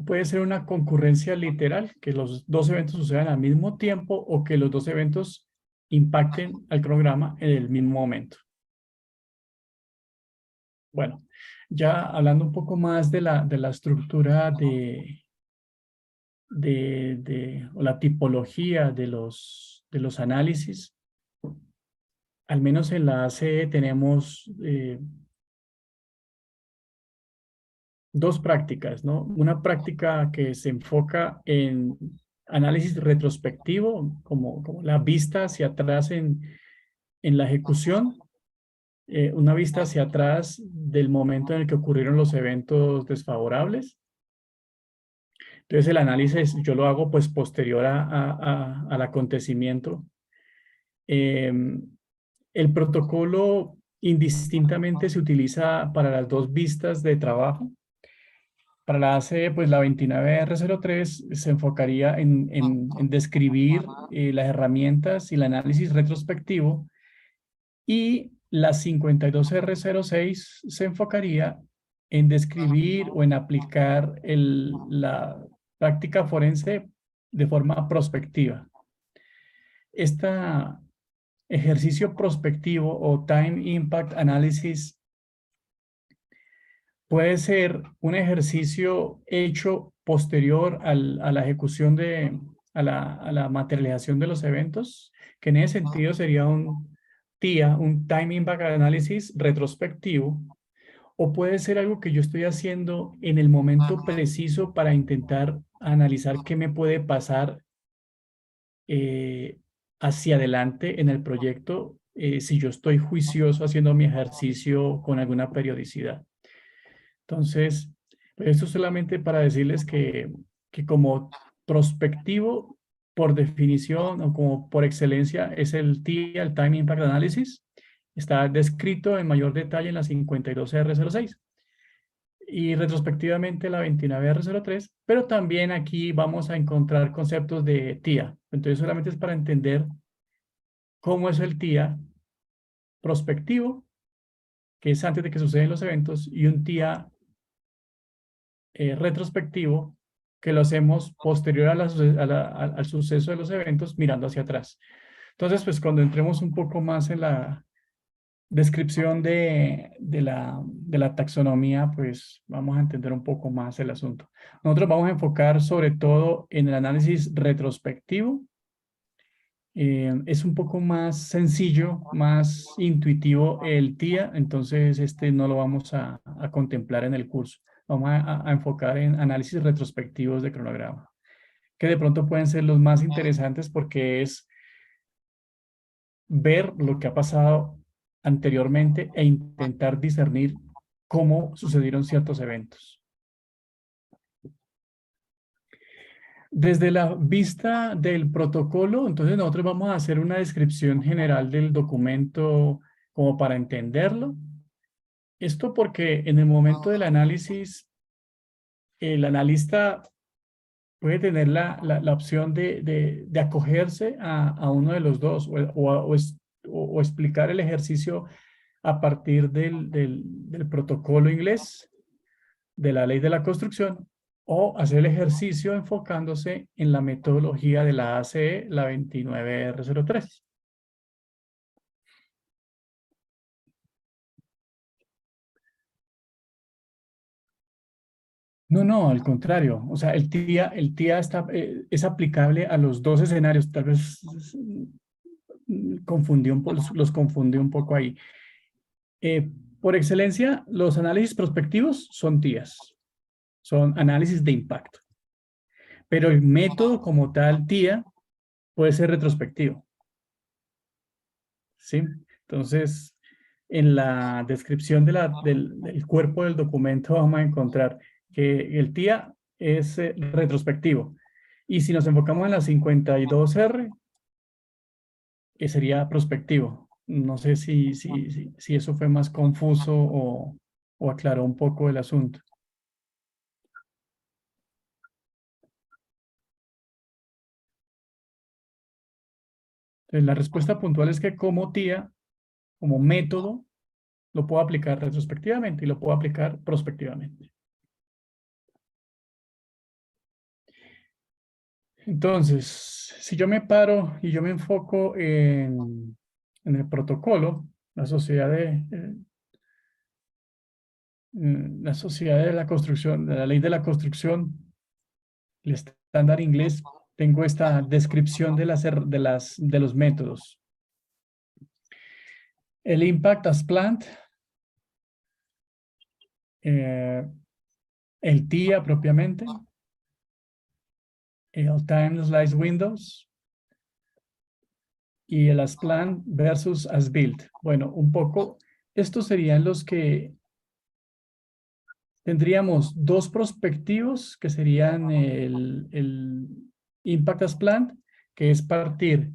puede ser una concurrencia literal, que los dos eventos sucedan al mismo tiempo o que los dos eventos impacten al cronograma en el mismo momento. Bueno, ya hablando un poco más de la estructura o la tipología de los análisis, al menos en la ACE tenemos dos prácticas, ¿no? Una práctica que se enfoca en análisis retrospectivo, como la vista hacia atrás en la ejecución, una vista hacia atrás del momento en el que ocurrieron los eventos desfavorables. Entonces el análisis yo lo hago pues posterior al acontecimiento. El protocolo indistintamente se utiliza para las dos vistas de trabajo. Para la ACE, pues la 29R03 se enfocaría en describir las herramientas y el análisis retrospectivo, y la 52R06 se enfocaría en describir o en aplicar la práctica forense de forma prospectiva. Este ejercicio prospectivo o Time Impact Analysis puede ser un ejercicio hecho posterior a la ejecución a la materialización de los eventos, que en ese sentido sería un TIA, un Time Impact Analysis retrospectivo, o puede ser algo que yo estoy haciendo en el momento preciso para intentar analizar qué me puede pasar hacia adelante en el proyecto si yo estoy juicioso haciendo mi ejercicio con alguna periodicidad. Entonces, pues esto solamente para decirles que como prospectivo, por definición o como por excelencia, es el TIA, el Time Impact Analysis. Está descrito en mayor detalle en la 52R06 y retrospectivamente la 29R03, pero también aquí vamos a encontrar conceptos de TIA. Entonces, solamente es para entender cómo es el TIA prospectivo, que es antes de que suceden los eventos, y un TIA retrospectivo que lo hacemos posterior al suceso de los eventos mirando hacia atrás. Entonces, pues cuando entremos un poco más en la descripción de la taxonomía, pues vamos a entender un poco más el asunto. Nosotros vamos a enfocar sobre todo en el análisis retrospectivo. Es un poco más sencillo, más intuitivo el TIA, entonces este no lo vamos a contemplar en el curso. Vamos a enfocar en análisis retrospectivos de cronograma, que de pronto pueden ser los más interesantes porque es ver lo que ha pasado anteriormente e intentar discernir cómo sucedieron ciertos eventos. Desde la vista del protocolo, entonces nosotros vamos a hacer una descripción general del documento como para entenderlo. Esto porque en el momento del análisis, el analista puede tener la opción de acogerse a uno de los dos o explicar el ejercicio a partir del protocolo inglés, de la ley de la construcción, o hacer el ejercicio enfocándose en la metodología de la ACE, la 29R03. No, no, al contrario. O sea, el TIA es aplicable a los dos escenarios. Tal vez los confundí un poco ahí. Por excelencia, los análisis prospectivos son TIAs, son análisis de impacto. Pero el método como tal, TIA, puede ser retrospectivo. ¿Sí? Entonces, en la descripción del cuerpo del documento vamos a encontrar que el TIA es retrospectivo. Y si nos enfocamos en la 52R, sería prospectivo. No sé si eso fue más confuso o aclaró un poco el asunto. Entonces, la respuesta puntual es que como TIA, como método, lo puedo aplicar retrospectivamente y lo puedo aplicar prospectivamente. Entonces, si yo me paro y yo me enfoco en el protocolo, la sociedad de la construcción, de la ley de la construcción, el estándar inglés, tengo esta descripción de los métodos. El impact as planned, el TIA propiamente, el time slice windows y el as planned versus as built. Bueno, un poco, estos serían los que tendríamos dos prospectivos que serían el impact as planned, que es partir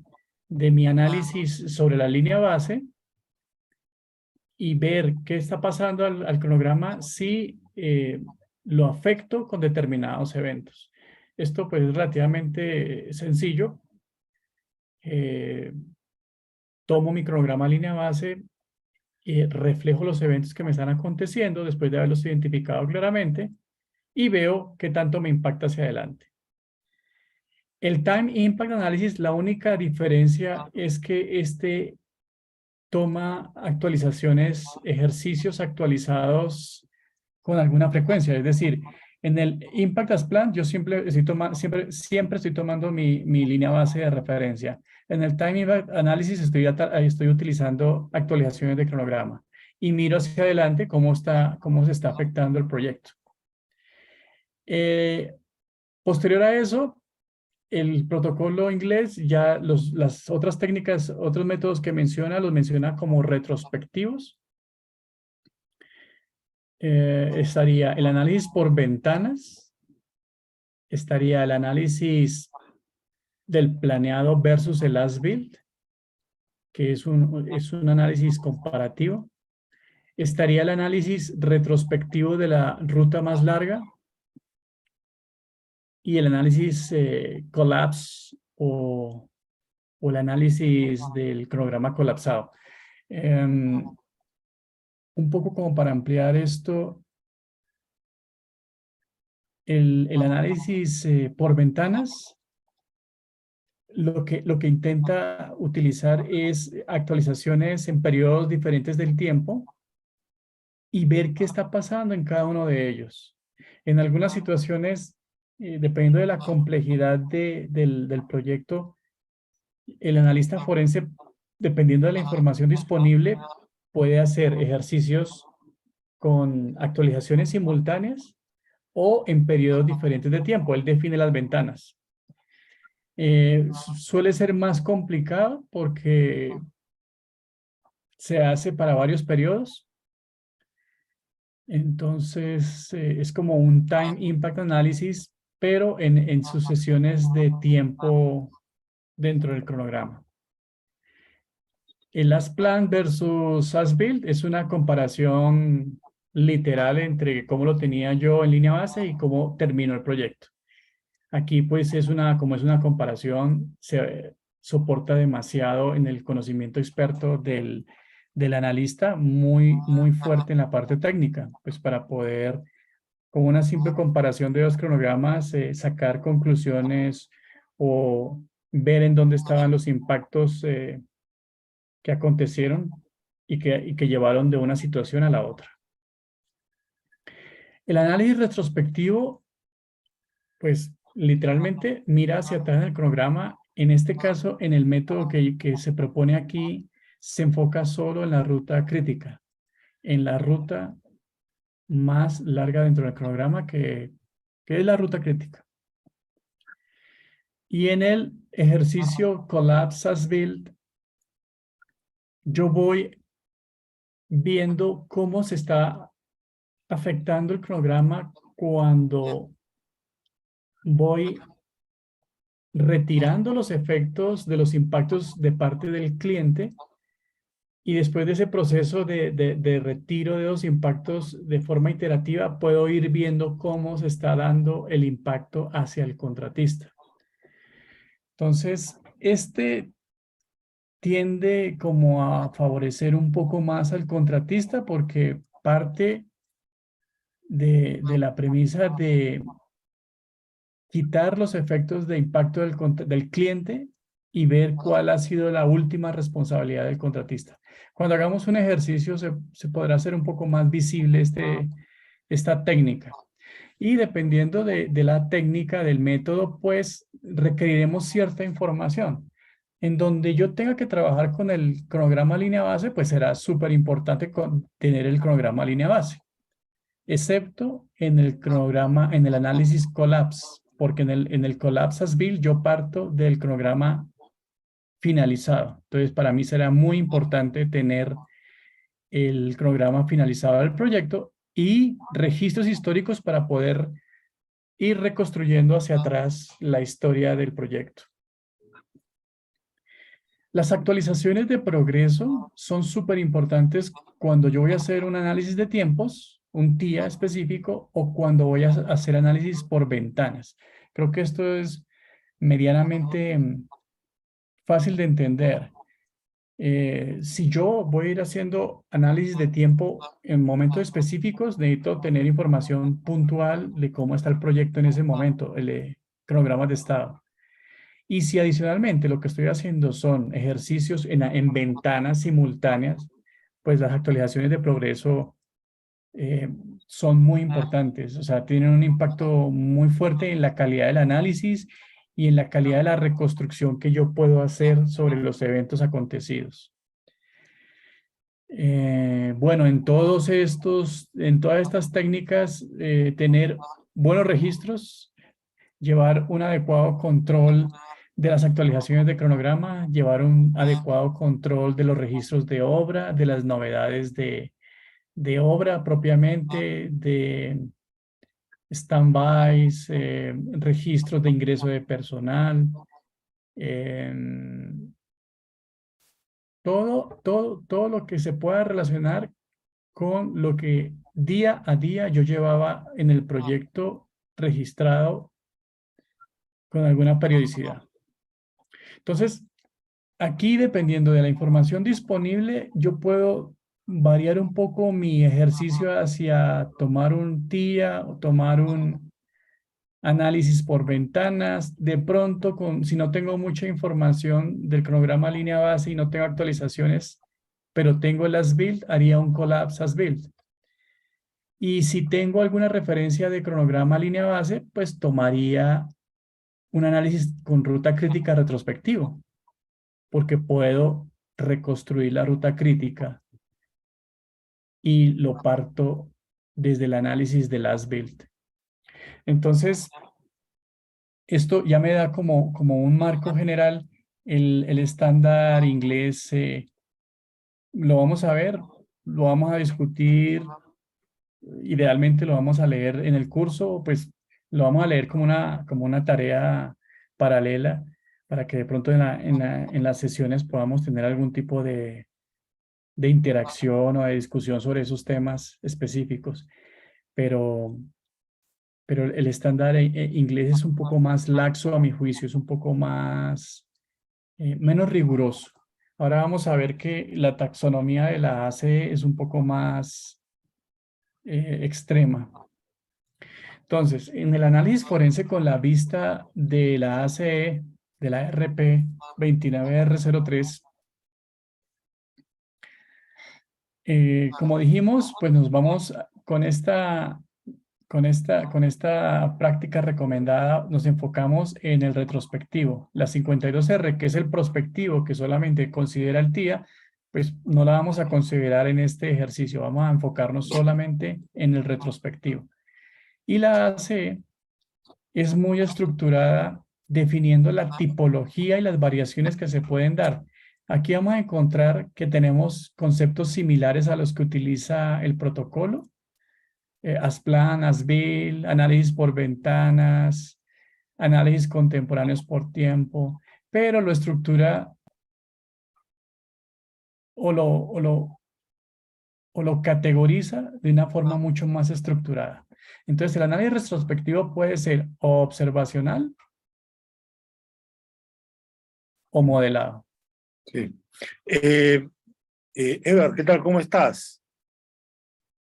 de mi análisis sobre la línea base y ver qué está pasando al cronograma si lo afecto con determinados eventos. Esto pues es relativamente sencillo. Tomo mi cronograma línea base, reflejo los eventos que me están aconteciendo después de haberlos identificado claramente y veo qué tanto me impacta hacia adelante. El Time Impact Analysis, la única diferencia es que este toma actualizaciones, ejercicios actualizados con alguna frecuencia. Es decir, en el Impact as Plan, yo siempre estoy tomando mi línea base de referencia. En el Time Impact Analysis estoy utilizando actualizaciones de cronograma y miro hacia adelante cómo se está afectando el proyecto. Posterior a eso, el protocolo inglés, ya las otras técnicas, otros métodos que menciona, los menciona como retrospectivos. Estaría el análisis por ventanas, estaría el análisis del planeado versus el as-built, que es un análisis comparativo. Estaría el análisis retrospectivo de la ruta más larga y el análisis collapse o el análisis del cronograma colapsado. Un poco como para ampliar esto, el análisis por ventanas, lo que intenta utilizar es actualizaciones en periodos diferentes del tiempo y ver qué está pasando en cada uno de ellos. En algunas situaciones, dependiendo de la complejidad del proyecto, el analista forense, dependiendo de la información disponible, puede hacer ejercicios con actualizaciones simultáneas o en periodos diferentes de tiempo. Él define las ventanas. Suele ser más complicado porque se hace para varios periodos. Entonces, es como un Time Impact Analysis, pero en sucesiones de tiempo dentro del cronograma. El as plan versus as build es una comparación literal entre cómo lo tenía yo en línea base y cómo terminó el proyecto. Aquí pues como es una comparación, se soporta demasiado en el conocimiento experto del analista, muy fuerte en la parte técnica, pues para poder, con una simple comparación de dos cronogramas, sacar conclusiones o ver en dónde estaban los impactos que acontecieron y que llevaron de una situación a la otra. El análisis retrospectivo, pues literalmente mira hacia atrás en el cronograma. En este caso, en el método que se propone aquí, se enfoca solo en la ruta crítica, en la ruta más larga dentro del cronograma, que es la ruta crítica. Y en el ejercicio Collapse as Built, yo voy viendo cómo se está afectando el cronograma cuando voy retirando los efectos de los impactos de parte del cliente, y después de ese proceso de retiro de los impactos de forma iterativa, puedo ir viendo cómo se está dando el impacto hacia el contratista. Entonces, este tiende como a favorecer un poco más al contratista porque parte de la premisa de quitar los efectos de impacto del cliente y ver cuál ha sido la última responsabilidad del contratista. Cuando hagamos un ejercicio se podrá hacer un poco más visible esta técnica. Y dependiendo de la técnica, del método, pues requeriremos cierta información. En donde yo tenga que trabajar con el cronograma línea base, pues será súper importante tener el cronograma línea base, excepto en el cronograma, en el análisis collapse, porque en el collapse as built yo parto del cronograma finalizado. Entonces, para mí será muy importante tener el cronograma finalizado del proyecto y registros históricos para poder ir reconstruyendo hacia atrás la historia del proyecto. Las actualizaciones de progreso son súper importantes cuando yo voy a hacer un análisis de tiempos, un TIA específico, o cuando voy a hacer análisis por ventanas. Creo que esto es medianamente fácil de entender. Si yo voy a ir haciendo análisis de tiempo en momentos específicos, necesito tener información puntual de cómo está el proyecto en ese momento, cronogramas de estado. Y si adicionalmente lo que estoy haciendo son ejercicios en ventanas simultáneas, pues las actualizaciones de progreso eh, son muy importantes. O sea, tienen un impacto muy fuerte en la calidad del análisis y en la calidad de la reconstrucción que yo puedo hacer sobre los eventos acontecidos. Bueno, en todas estas técnicas, tener buenos registros, llevar un adecuado control de las actualizaciones de cronograma, llevar un adecuado control de los registros de obra, de las novedades de obra propiamente, de stand-bys, registros de ingreso de personal, todo lo que se pueda relacionar con lo que día a día yo llevaba en el proyecto registrado con alguna periodicidad. Entonces, aquí, dependiendo de la información disponible, yo puedo variar un poco mi ejercicio hacia tomar un TIA o tomar un análisis por ventanas. De pronto, si no tengo mucha información del cronograma línea base y no tengo actualizaciones, pero tengo el as built, haría un collapse as built. Y si tengo alguna referencia de cronograma línea base, pues tomaría un análisis con ruta crítica retrospectivo, porque puedo reconstruir la ruta crítica y lo parto desde el análisis del as built. Entonces, esto ya me da como un marco general. El estándar inglés lo vamos a ver, lo vamos a discutir, idealmente lo vamos a leer en el curso, pues lo vamos a leer como una tarea paralela para que de pronto en las sesiones podamos tener algún tipo de interacción o de discusión sobre esos temas específicos. Pero pero el estándar inglés es un poco más laxo a mi juicio, es un poco más, menos riguroso. Ahora vamos a ver que la taxonomía de la ACE es un poco más extrema. Entonces, en el análisis forense con la vista de la ACE, de la RP 29R03, como dijimos, pues nos vamos con esta práctica recomendada, nos enfocamos en el retrospectivo. La 52R, que es el prospectivo, que solamente considera el TIA, pues no la vamos a considerar en este ejercicio. Vamos a enfocarnos solamente en el retrospectivo. Y la ACE es muy estructurada definiendo la tipología y las variaciones que se pueden dar. Aquí vamos a encontrar que tenemos conceptos similares a los que utiliza el protocolo. ASPLAN, ASBIL, análisis por ventanas, análisis contemporáneos por tiempo, pero lo estructura o lo categoriza de una forma mucho más estructurada. Entonces, el análisis retrospectivo puede ser o observacional o modelado. Sí. Edgar, ¿qué tal? ¿Cómo estás?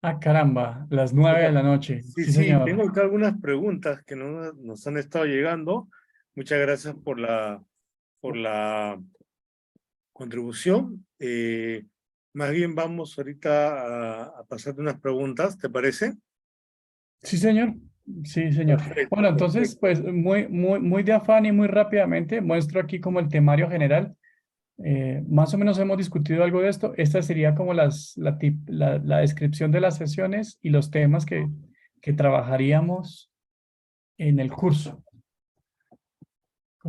Ah, caramba, las 9 de la noche. Sí, Sí, sí, señor. tengo acá algunas preguntas que nos han estado llegando. Muchas gracias por la contribución. Más bien vamos ahorita a pasarte unas preguntas, ¿te parece? Sí, señor. Sí, señor. Perfecto, Bueno, entonces, perfecto. pues muy de afán y muy rápidamente muestro aquí como el temario general. Más o menos hemos discutido algo de esto. Esta sería como la descripción de las sesiones y los temas que trabajaríamos en el curso.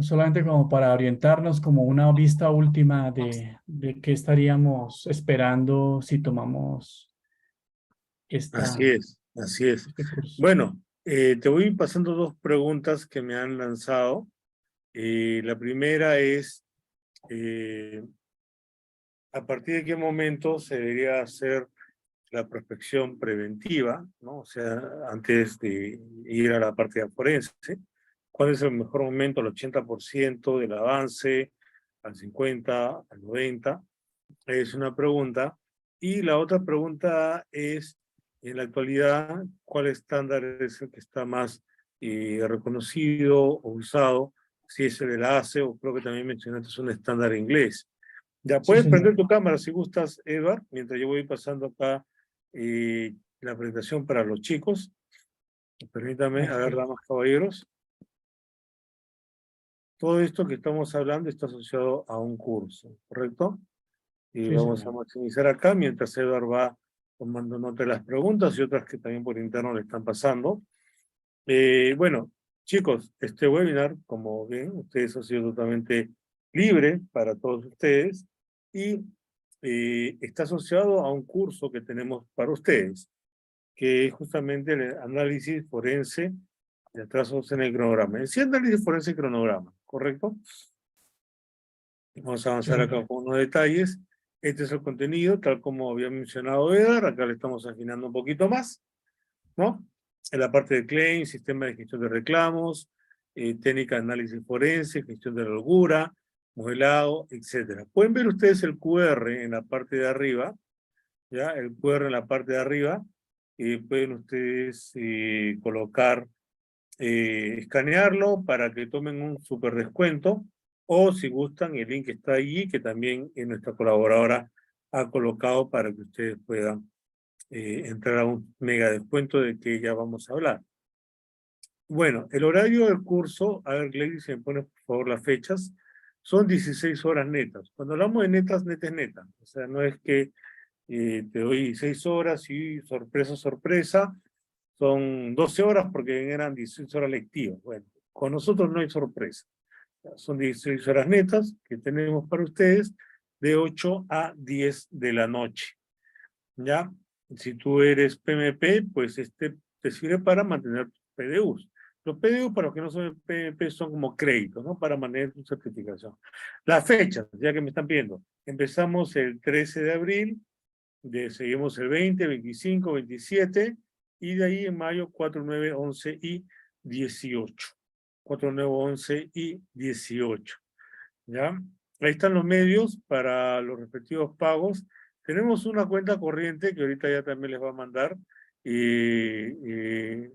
Solamente como para orientarnos, como una vista última de qué estaríamos esperando si tomamos Así es, así es. este curso. Bueno, te voy pasando dos preguntas que me han lanzado. La primera es, ¿a partir de qué momento se debería hacer la prospección preventiva, ¿no? O sea, antes de ir a la parte de forense? ¿Cuál es el mejor momento, al 80% del avance, al 50%, al 90%? Es una pregunta. Y la otra pregunta es, en la actualidad, ¿cuál estándar es el que está más reconocido o usado? Si es el de la ACE, o creo que también mencionaste es un estándar inglés. Ya Sí, puedes señor. prender tu cámara si gustas, Edward, mientras yo voy pasando acá la presentación para los chicos. Permítame, a ver, Perfecto. damas, caballeros. Todo esto que estamos hablando está asociado a un curso, ¿correcto? Y Sí, vamos a señor. maximizar acá mientras Edward va tomando nota de las preguntas y otras que también por interno le están pasando. Bueno, chicos, este webinar, como ven, ustedes ha sido totalmente libre para todos ustedes y está asociado a un curso que tenemos para ustedes, que es justamente el análisis forense de atrasos en el cronograma. En sí, análisis forense y cronograma, ¿correcto? Vamos a Sí, avanzar acá señor. con unos detalles. Este es el contenido, tal como había mencionado Edgar. Acá le estamos afinando un poquito más, ¿no? En la parte de claim, sistema de gestión de reclamos, técnica de análisis forense, gestión de la holgura, modelado, etcétera. Pueden ver ustedes el QR en la parte de arriba, ¿ya? El QR en la parte de arriba, y pueden ustedes colocar, escanearlo para que tomen un super descuento, o si gustan, el link está allí, que también nuestra colaboradora ha colocado para que ustedes puedan entrar a un mega descuento de que ya vamos a hablar. Bueno, el horario del curso, a ver, Gladys, si me pone por favor las fechas, son 16 horas netas. Cuando hablamos de netas, neta es neta. O sea, no es que te doy 6 horas y sorpresa, sorpresa, son 12 horas porque eran 16 horas lectivas. Bueno, con nosotros no hay sorpresa. Son 16 horas netas que tenemos para ustedes de 8 a 10 de la noche. ¿Ya? Si tú eres PMP, pues este te sirve para mantener tus PDUs. Los PDUs, para los que no son PMP, son como créditos, ¿no? Para mantener tu certificación. Las fechas, ya que me están viendo. Empezamos el 13 de abril, seguimos el 20, 25, 27 y de ahí en mayo 4, 9, 11 y 18. 4, 9, 11 y 18. ¿Ya? Ahí están los medios para los respectivos pagos. Tenemos una cuenta corriente que ahorita ya también les va a mandar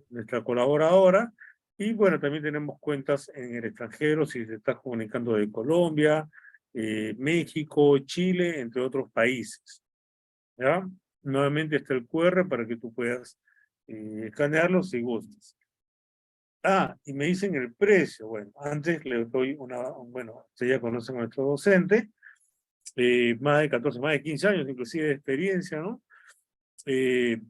nuestra colaboradora. Y bueno, también tenemos cuentas en el extranjero, si se está comunicando de Colombia, México, Chile, entre otros países. ¿Ya? Nuevamente está el QR para que tú puedas escanearlo si gustas. Ah, y me dicen el precio. Bueno, antes le doy bueno, ustedes ya conocen a nuestro docente, más de 14, más de 15 años inclusive de experiencia, ¿no? En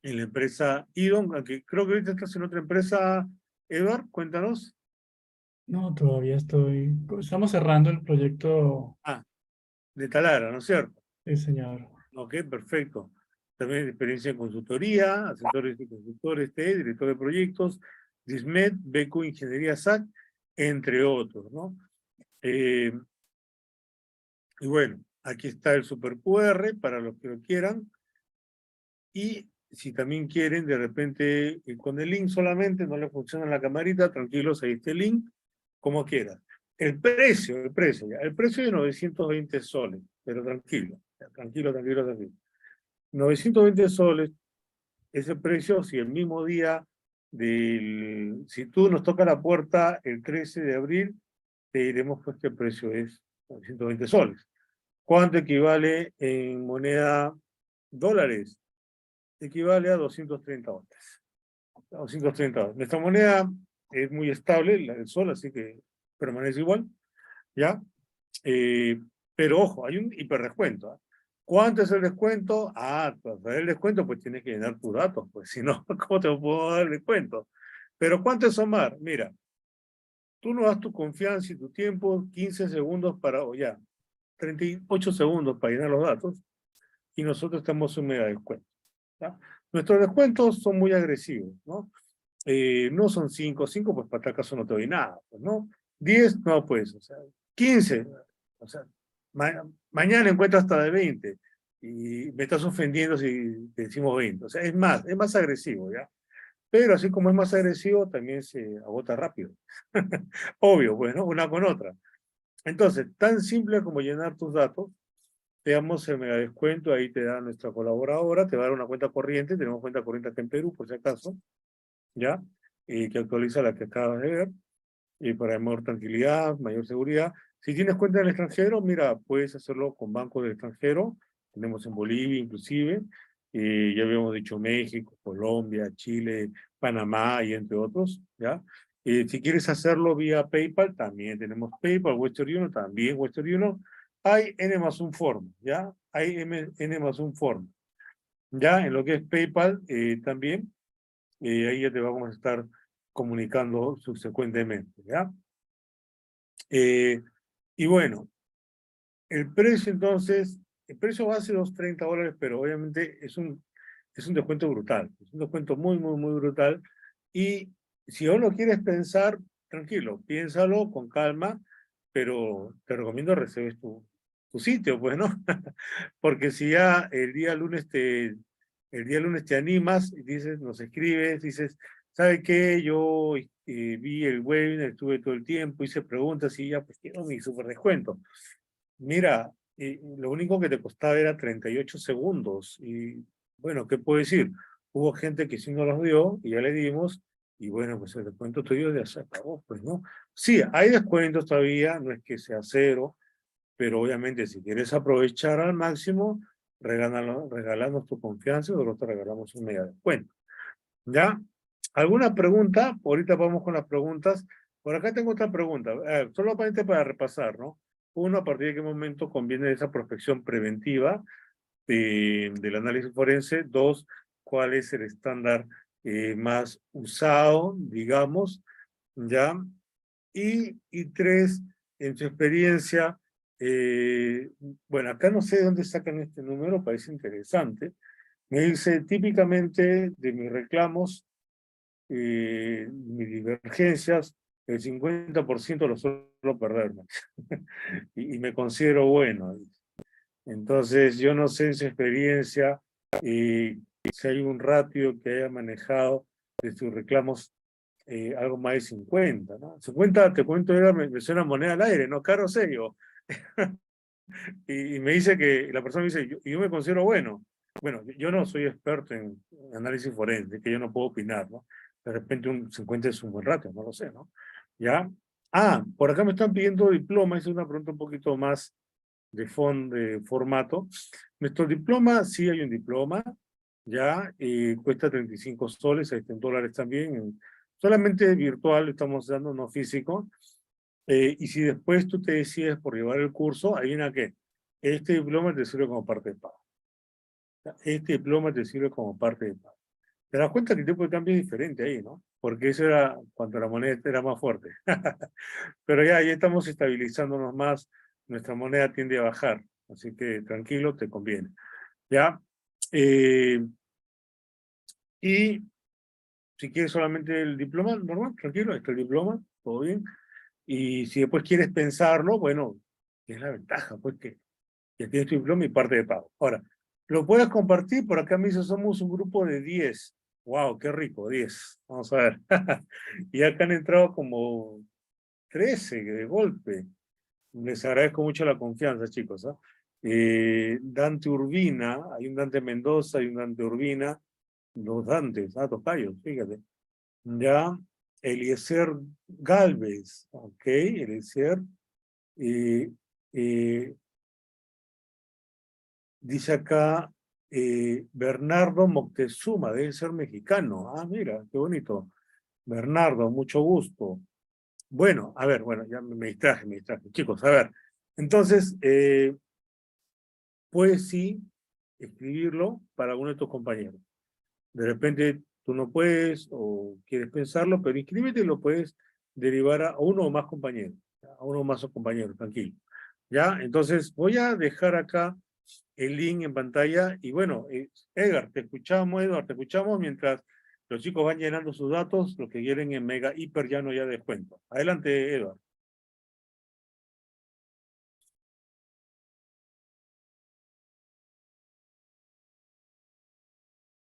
la empresa Idon, aunque creo que ahorita estás en otra empresa. Edward, cuéntanos. No, todavía estamos cerrando el proyecto, Ah, de Talara, ¿no es cierto? señor. Ok, perfecto. También experiencia en consultoría, asesores y consultores, director de proyectos, DISMED, BQ Ingeniería SAC, entre otros, ¿no? Y bueno, aquí está el super QR para los que lo quieran. Y si también quieren, de repente, con el link solamente, no le funciona la camarita, tranquilos, ahí está el link, como quieran. El precio ya. El precio de 920 soles, pero tranquilo, tranquilo, tranquilo, tranquilo. 920 soles, ese precio, si el mismo día si tú nos toca la puerta el 13 de abril, te diremos pues qué precio es 920 soles. ¿Cuánto equivale en moneda dólares? Equivale a 230 dólares. 230 dólares. Nuestra moneda es muy estable, la del sol, así que permanece igual, ¿ya? Pero ojo, hay un hiperdescuento. ¿Eh? ¿Cuánto es el descuento? Ah, para dar el descuento, pues tienes que llenar tus datos, pues si no, ¿cómo te puedo dar el descuento? Pero ¿cuánto es Omar? Mira, tú nos das tu confianza y tu tiempo, 15 segundos para, o ya, 38 segundos para llenar los datos, y nosotros estamos un mega descuento. ¿Ya? Nuestros descuentos son muy agresivos, ¿no? No son 5 pues para tal caso no te doy nada, pues, ¿no? 10, no, pues, o sea, 15, o sea, mañana encuentro hasta de 20, y me estás ofendiendo si te decimos 20, o sea, es más agresivo, ¿ya? Pero así como es más agresivo, también se agota rápido. Obvio, bueno, una con otra. Entonces, tan simple como llenar tus datos, te damos el mega descuento, ahí te da nuestra colaboradora, te va a dar una cuenta corriente, tenemos cuenta corriente acá en Perú, por si acaso, ¿ya? Que actualiza la que acabas de ver, y para mayor tranquilidad, mayor seguridad. Si tienes cuenta en el extranjero, mira, puedes hacerlo con bancos del extranjero, tenemos en Bolivia inclusive, ya habíamos dicho México, Colombia, Chile, Panamá y entre otros, ¿ya? Si quieres hacerlo vía PayPal, también tenemos PayPal, Western Union, también Western Union. Hay N más un forma, ¿ya? Hay N más un forma. Ya, en lo que es PayPal también, ahí ya te vamos a estar comunicando subsecuentemente, ¿ya? Y bueno, el precio entonces, el precio base es $30, pero obviamente es un descuento brutal, es un descuento muy, muy, muy brutal. Y si aún lo quieres pensar, tranquilo, piénsalo con calma, pero te recomiendo reserves tu sitio, pues, ¿no? Porque si ya el día lunes te animas y dices, nos escribes, dices, ¿sabe qué? Yo vi el webinar, estuve todo el tiempo, hice preguntas y ya, pues quiero mi super descuento. Mira, lo único que te costaba era 38 segundos. Y bueno, ¿qué puedo decir? Hubo gente que sí nos los dio y ya le dimos. Y bueno, pues el descuento tuyo ya se acabó, pues, ¿no? Sí, hay descuentos todavía, no es que sea cero, pero obviamente si quieres aprovechar al máximo, regálanos tu confianza y nosotros te regalamos un mega descuento. ¿Ya? ¿Alguna pregunta? Ahorita vamos con las preguntas. Por acá tengo otra pregunta, solamente para repasar, ¿no? Uno, ¿a partir de qué momento conviene esa prospección preventiva del análisis forense? Dos, ¿cuál es el estándar más usado, digamos? ¿Ya? Y tres, en su experiencia, bueno, acá no sé de dónde sacan este número, parece interesante. Me dice, típicamente de mis reclamos, mis divergencias, el 50% lo suelo perderme. y me considero bueno. Entonces, yo no sé en su experiencia si hay un ratio que haya manejado de sus reclamos algo más de 50, ¿no? 50, te cuento, me suena moneda al aire, ¿no? Caro, serio. Y me dice que, la persona me dice, yo me considero bueno. Bueno, yo no soy experto en análisis forense, que yo no puedo opinar, ¿no? De repente un 50 es un buen rato, no lo sé, ¿no? ¿Ya? Ah, por acá me están pidiendo diploma, esa es una pregunta un poquito más de formato. Nuestro diploma, sí hay un diploma, ya, cuesta 35 soles, ahí está en dólares también, solamente virtual estamos dando, no físico. Y si después tú te decides por llevar el curso, adivina qué, este diploma te sirve como parte de pago. Este diploma te sirve como parte de pago. Te das cuenta que el tipo de cambio es diferente ahí, ¿no? Porque eso era cuando la moneda era más fuerte. Pero ya estamos estabilizándonos más, nuestra moneda tiende a bajar, así que tranquilo, te conviene. ¿Ya? Y si quieres solamente el diploma, normal, tranquilo, ahí está el diploma, todo bien. Y si después quieres pensarlo, bueno, es la ventaja, pues que ya tienes tu diploma y parte de pago. Ahora, lo puedes compartir, por acá me dice, somos un grupo de 10. Wow, qué rico, 10. Vamos a ver. Y acá han entrado como 13 de golpe. Les agradezco mucho la confianza, chicos. Dante Urbina, hay un Dante Mendoza, hay un Dante Urbina, los Dantes, tocayos, fíjate. Ya, Eliezer Galvez, ok, Eliezer. Dice acá Bernardo Moctezuma, debe ser mexicano. Ah, mira, qué bonito. Bernardo, mucho gusto. Bueno, a ver, bueno, ya me distraje, me distraje. Chicos, a ver. Entonces, puedes sí escribirlo para alguno de tus compañeros. De repente tú no puedes o quieres pensarlo, pero inscríbete y lo puedes derivar a uno o más compañeros. A uno o más compañeros, tranquilo. ¿Ya? Entonces voy a dejar acá el link en pantalla y bueno, Edgar, te escuchamos mientras los chicos van llenando sus datos, lo que quieren en Mega Hiper ya no ya descuento. Adelante, Edgar.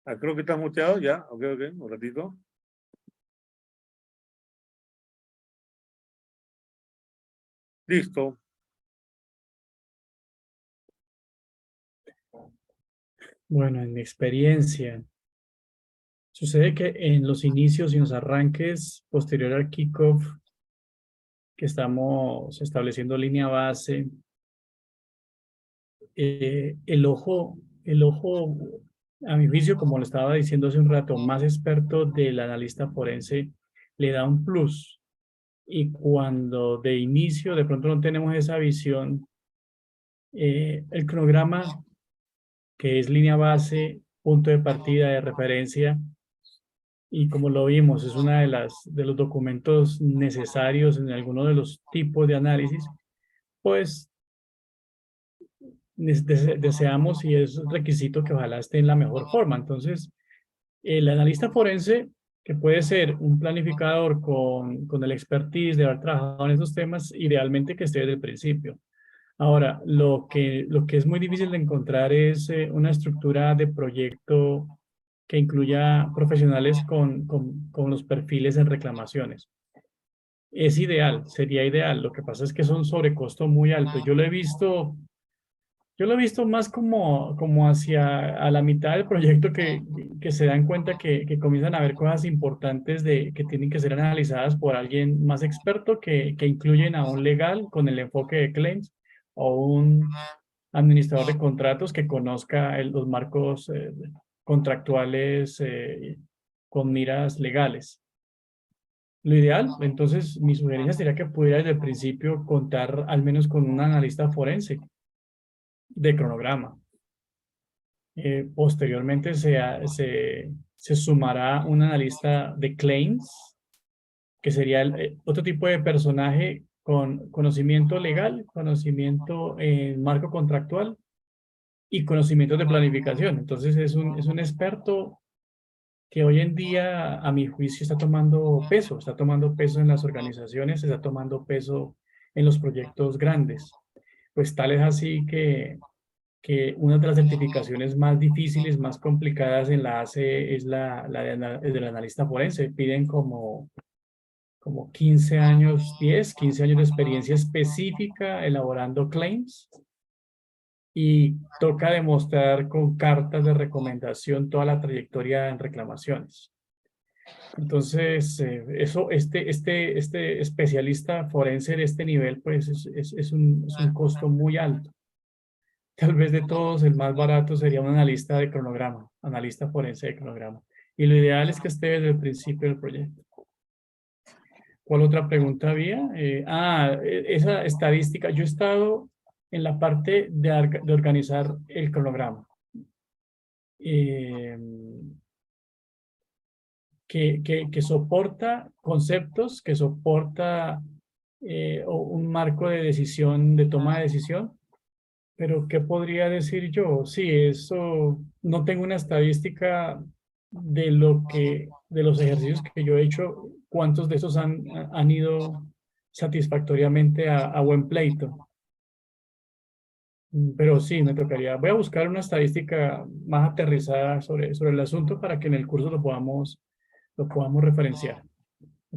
Ah, creo que estás muteado ya, ok, un ratito. Listo. Bueno, en mi experiencia, sucede que en los inicios y en los arranques posterior al kickoff, que estamos estableciendo línea base, el ojo, a mi juicio, como lo estaba diciendo hace un rato, más experto del analista forense, le da un plus. Y cuando de inicio de pronto no tenemos esa visión, el cronograma, que es línea base, punto de partida, de referencia, y como lo vimos, es una de los documentos necesarios en alguno de los tipos de análisis, pues deseamos y es requisito que ojalá esté en la mejor forma. Entonces, el analista forense, que puede ser un planificador con el expertise de haber trabajado en esos temas, idealmente que esté desde el principio. Ahora, lo que es muy difícil de encontrar es una estructura de proyecto que incluya profesionales con los perfiles en reclamaciones. Es ideal, sería ideal. Lo que pasa es que son sobrecosto muy alto. Yo lo he visto más como hacia a la mitad del proyecto que se dan cuenta que comienzan a haber cosas importantes que tienen que ser analizadas por alguien más experto que incluyen a un legal con el enfoque de claims o un administrador de contratos que conozca los marcos contractuales con miras legales. Lo ideal, entonces, mi sugerencia sería que pudiera desde el principio contar al menos con un analista forense de cronograma. Posteriormente se sumará un analista de claims, que sería otro tipo de personaje con conocimiento legal, conocimiento en marco contractual y conocimientos de planificación. Entonces es un experto que hoy en día, a mi juicio, está tomando peso en las organizaciones, está tomando peso en los proyectos grandes. Pues tal es así que una de las certificaciones más difíciles, más complicadas en la ACE es del analista forense. Piden como 15 años, 15 años de experiencia específica elaborando claims y toca demostrar con cartas de recomendación toda la trayectoria en reclamaciones. Entonces, este especialista forense de este nivel, pues es un costo muy alto. Tal vez de todos, el más barato sería un analista de cronograma, analista forense de cronograma. Y lo ideal es que esté desde el principio del proyecto. ¿Cuál otra pregunta había? Esa estadística. Yo he estado en la parte de organizar el cronograma. Eh, que soporta conceptos, que soporta un marco de decisión, de toma de decisión. Pero, ¿qué podría decir yo? Sí, eso, no tengo una estadística de los ejercicios que yo he hecho, cuántos de esos han ido satisfactoriamente a buen pleito. Pero sí, me tocaría. Voy a buscar una estadística más aterrizada sobre el asunto para que en el curso lo podamos referenciar.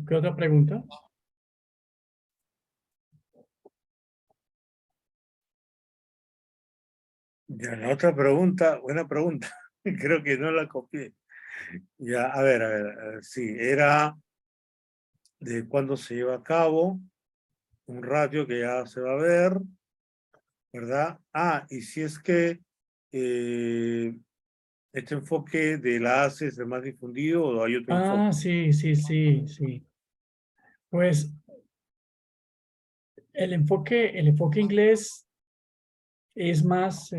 ¿Qué otra pregunta? Ya, la otra pregunta, buena pregunta, creo que no la copié. Ya, a ver, sí, era de cuándo se lleva a cabo, un ratio que ya se va a ver, ¿verdad? Y si es que eh, este enfoque de la ACE es el más difundido o hay otro enfoque. Sí, sí, sí, sí. Pues el enfoque inglés es más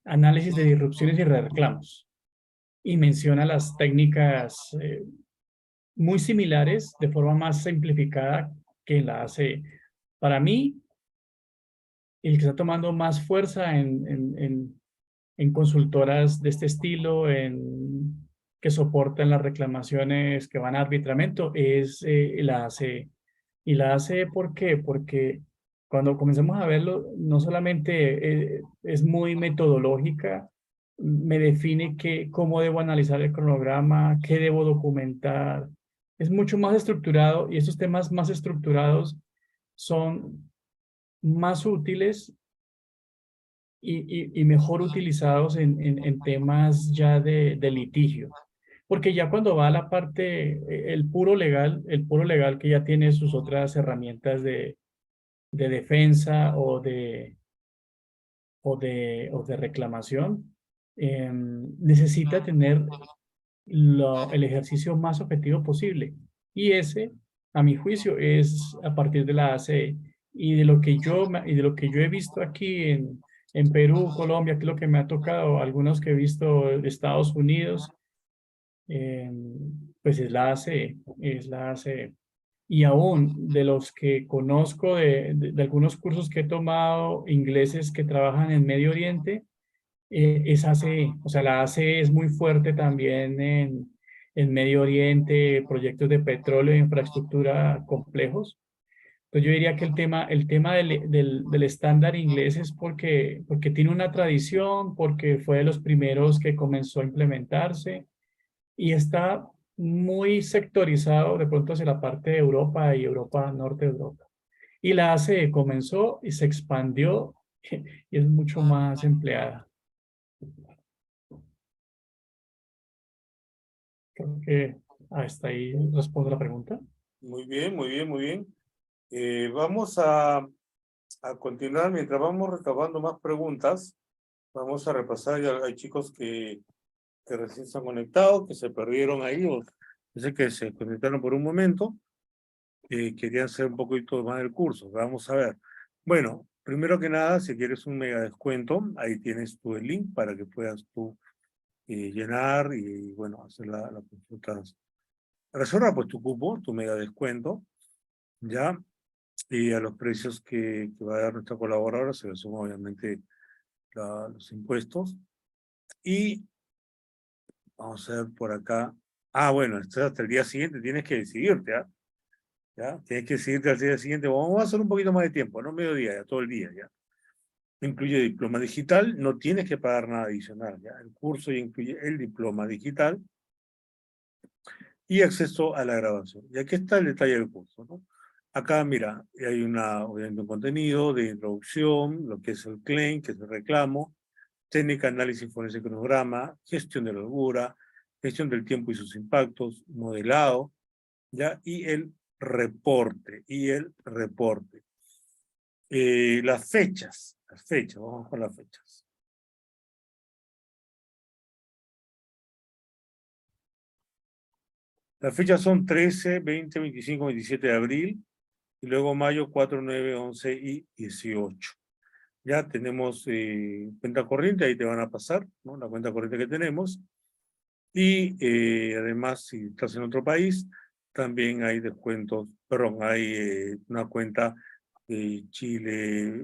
análisis de disrupciones y reclamos y menciona las técnicas muy similares de forma más simplificada que la hace. Para mí, el que está tomando más fuerza en consultoras de este estilo, que soportan las reclamaciones que van a arbitramiento, es la ACE. Y la ACE, ¿por qué? Porque cuando comenzamos a verlo, no solamente es muy metodológica, me define cómo debo analizar el cronograma, qué debo documentar. Es mucho más estructurado y estos temas más estructurados son más útiles y mejor utilizados en temas ya de litigio. Porque ya cuando va a la parte, el puro legal que ya tiene sus otras herramientas de defensa o de reclamación, necesita tener el ejercicio más objetivo posible. Y ese, a mi juicio, es a partir de la ACE. Y de lo que yo he visto aquí en Perú, Colombia, que es lo que me ha tocado, algunos que he visto de Estados Unidos, eh, pues es la ACE. Y aún de los que conozco, de algunos cursos que he tomado, ingleses que trabajan en Medio Oriente, es ACE. O sea, la ACE es muy fuerte también en Medio Oriente, proyectos de petróleo e infraestructura complejos. Entonces yo diría que el tema del estándar inglés es porque tiene una tradición, porque fue de los primeros que comenzó a implementarse y está muy sectorizado de pronto hacia la parte de Europa y Europa, norte de Europa. Y la ACE comenzó y se expandió y es mucho más empleada. Creo que hasta ahí respondo la pregunta. Muy bien, muy bien, muy bien. Vamos a continuar mientras vamos recabando más preguntas. Vamos a repasar, ya hay chicos que recién se han conectado, que se perdieron ahí, o sé que se conectaron por un momento, querían hacer un poquito más del curso. Vamos a ver. Bueno, primero que nada, si quieres un mega descuento, ahí tienes tú el link para que puedas tú llenar y, bueno, hacer la consulta. Reserva pues tu cupo, tu mega descuento, ¿ya? Y a los precios que va a dar nuestra colaboradora se le suman obviamente los impuestos. Y vamos a ver por acá. Bueno, esto es hasta el día siguiente, tienes que decidirte, ¿ah? ¿Ya? Tienes que decidirte al día siguiente. Vamos a hacer un poquito más de tiempo, no mediodía, ya todo el día, ¿ya? incluye diploma digital, no tienes que pagar nada adicional, ¿ya? El curso ya incluye el diploma digital y acceso a la grabación. Y aquí está el detalle del curso, ¿no? Acá, mira, hay obviamente un contenido de introducción, lo que es el claim, que es el reclamo, técnica, análisis forense cronograma, gestión de la holgura, gestión del tiempo y sus impactos, modelado, ¿ya? Y el reporte, las fechas, vamos con las fechas. Las fechas son 13, 20, 25, 27 de abril, y luego mayo 4, 9, 11 y 18. Ya tenemos cuenta corriente, ahí te van a pasar, ¿no? La cuenta corriente que tenemos. Y además, si estás en otro país, también hay descuentos, perdón, hay una cuenta de Chile,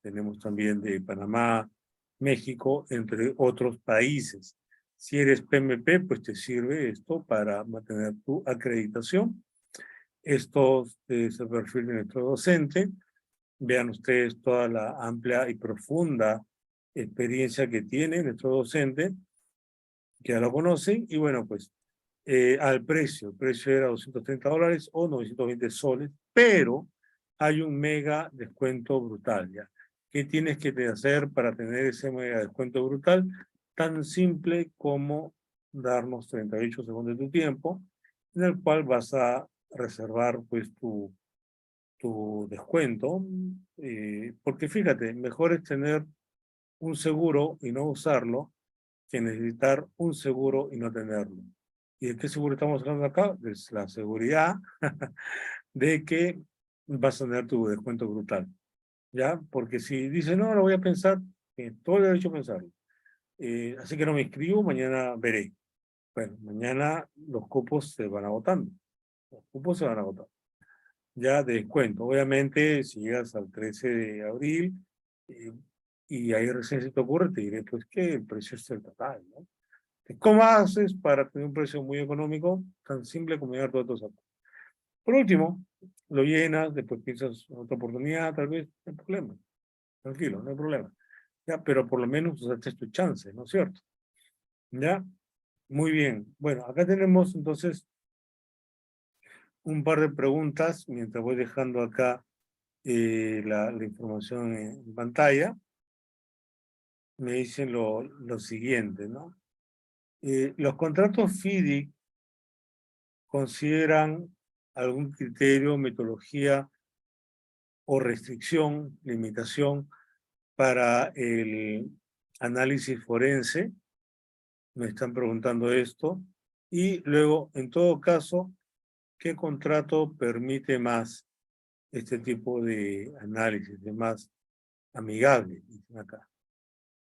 tenemos también de Panamá, México, entre otros países. Si eres PMP, pues te sirve esto para mantener tu acreditación. Esto es el perfil de nuestro docente. Vean ustedes toda la amplia y profunda experiencia que tiene nuestro docente, que ya lo conocen, y bueno, pues el precio era $230 o 920 soles, pero hay un mega descuento brutal, ¿ya? ¿Qué tienes que hacer para tener ese mega descuento brutal? Tan simple como darnos 38 segundos de tu tiempo, en el cual vas a reservar pues tu descuento, porque fíjate, mejor es tener un seguro y no usarlo que necesitar un seguro y no tenerlo. ¿Y de qué seguro estamos hablando acá? De la seguridad de que vas a tener tu descuento brutal, ¿ya? Porque si dice, no, lo voy a pensar, todo el derecho a pensarlo. Así que no me inscribo, mañana veré. Bueno, mañana los cupos se van agotando. Los cupos se van agotando. Ya de descuento. Obviamente, si llegas al 13 de abril y ahí recién se te ocurre, te diré pues que el precio es el total, ¿no? ¿Cómo haces para tener un precio muy económico? Tan simple como llenar todos tus datos. Por último, lo llenas, después piensas en otra oportunidad, tal vez, no hay problema. Tranquilo, no hay problema. Ya, pero por lo menos usaste tu chance, ¿no es cierto? Ya, muy bien. Bueno, acá tenemos entonces un par de preguntas, mientras voy dejando acá la información en pantalla. Me dicen lo siguiente, ¿no? Los contratos FIDIC consideran algún criterio, metodología o restricción, limitación para el análisis forense. Me están preguntando esto. Y luego, en todo caso, ¿qué contrato permite más este tipo de análisis, de más amigable? Dicen acá,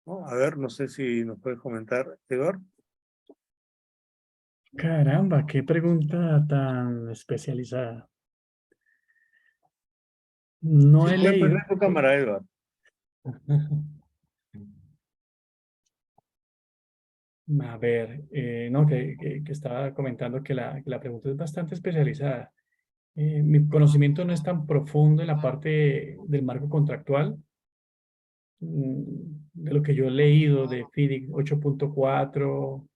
¿no? A ver, no sé si nos puedes comentar, Eduardo. Caramba, qué pregunta tan especializada. No Sí, he puedes leído. prender tu cámara, Eduardo. A ver, no, que estaba comentando que la pregunta es bastante especializada. Mi conocimiento no es tan profundo en la parte del marco contractual, de lo que yo he leído de FIDIC 8.4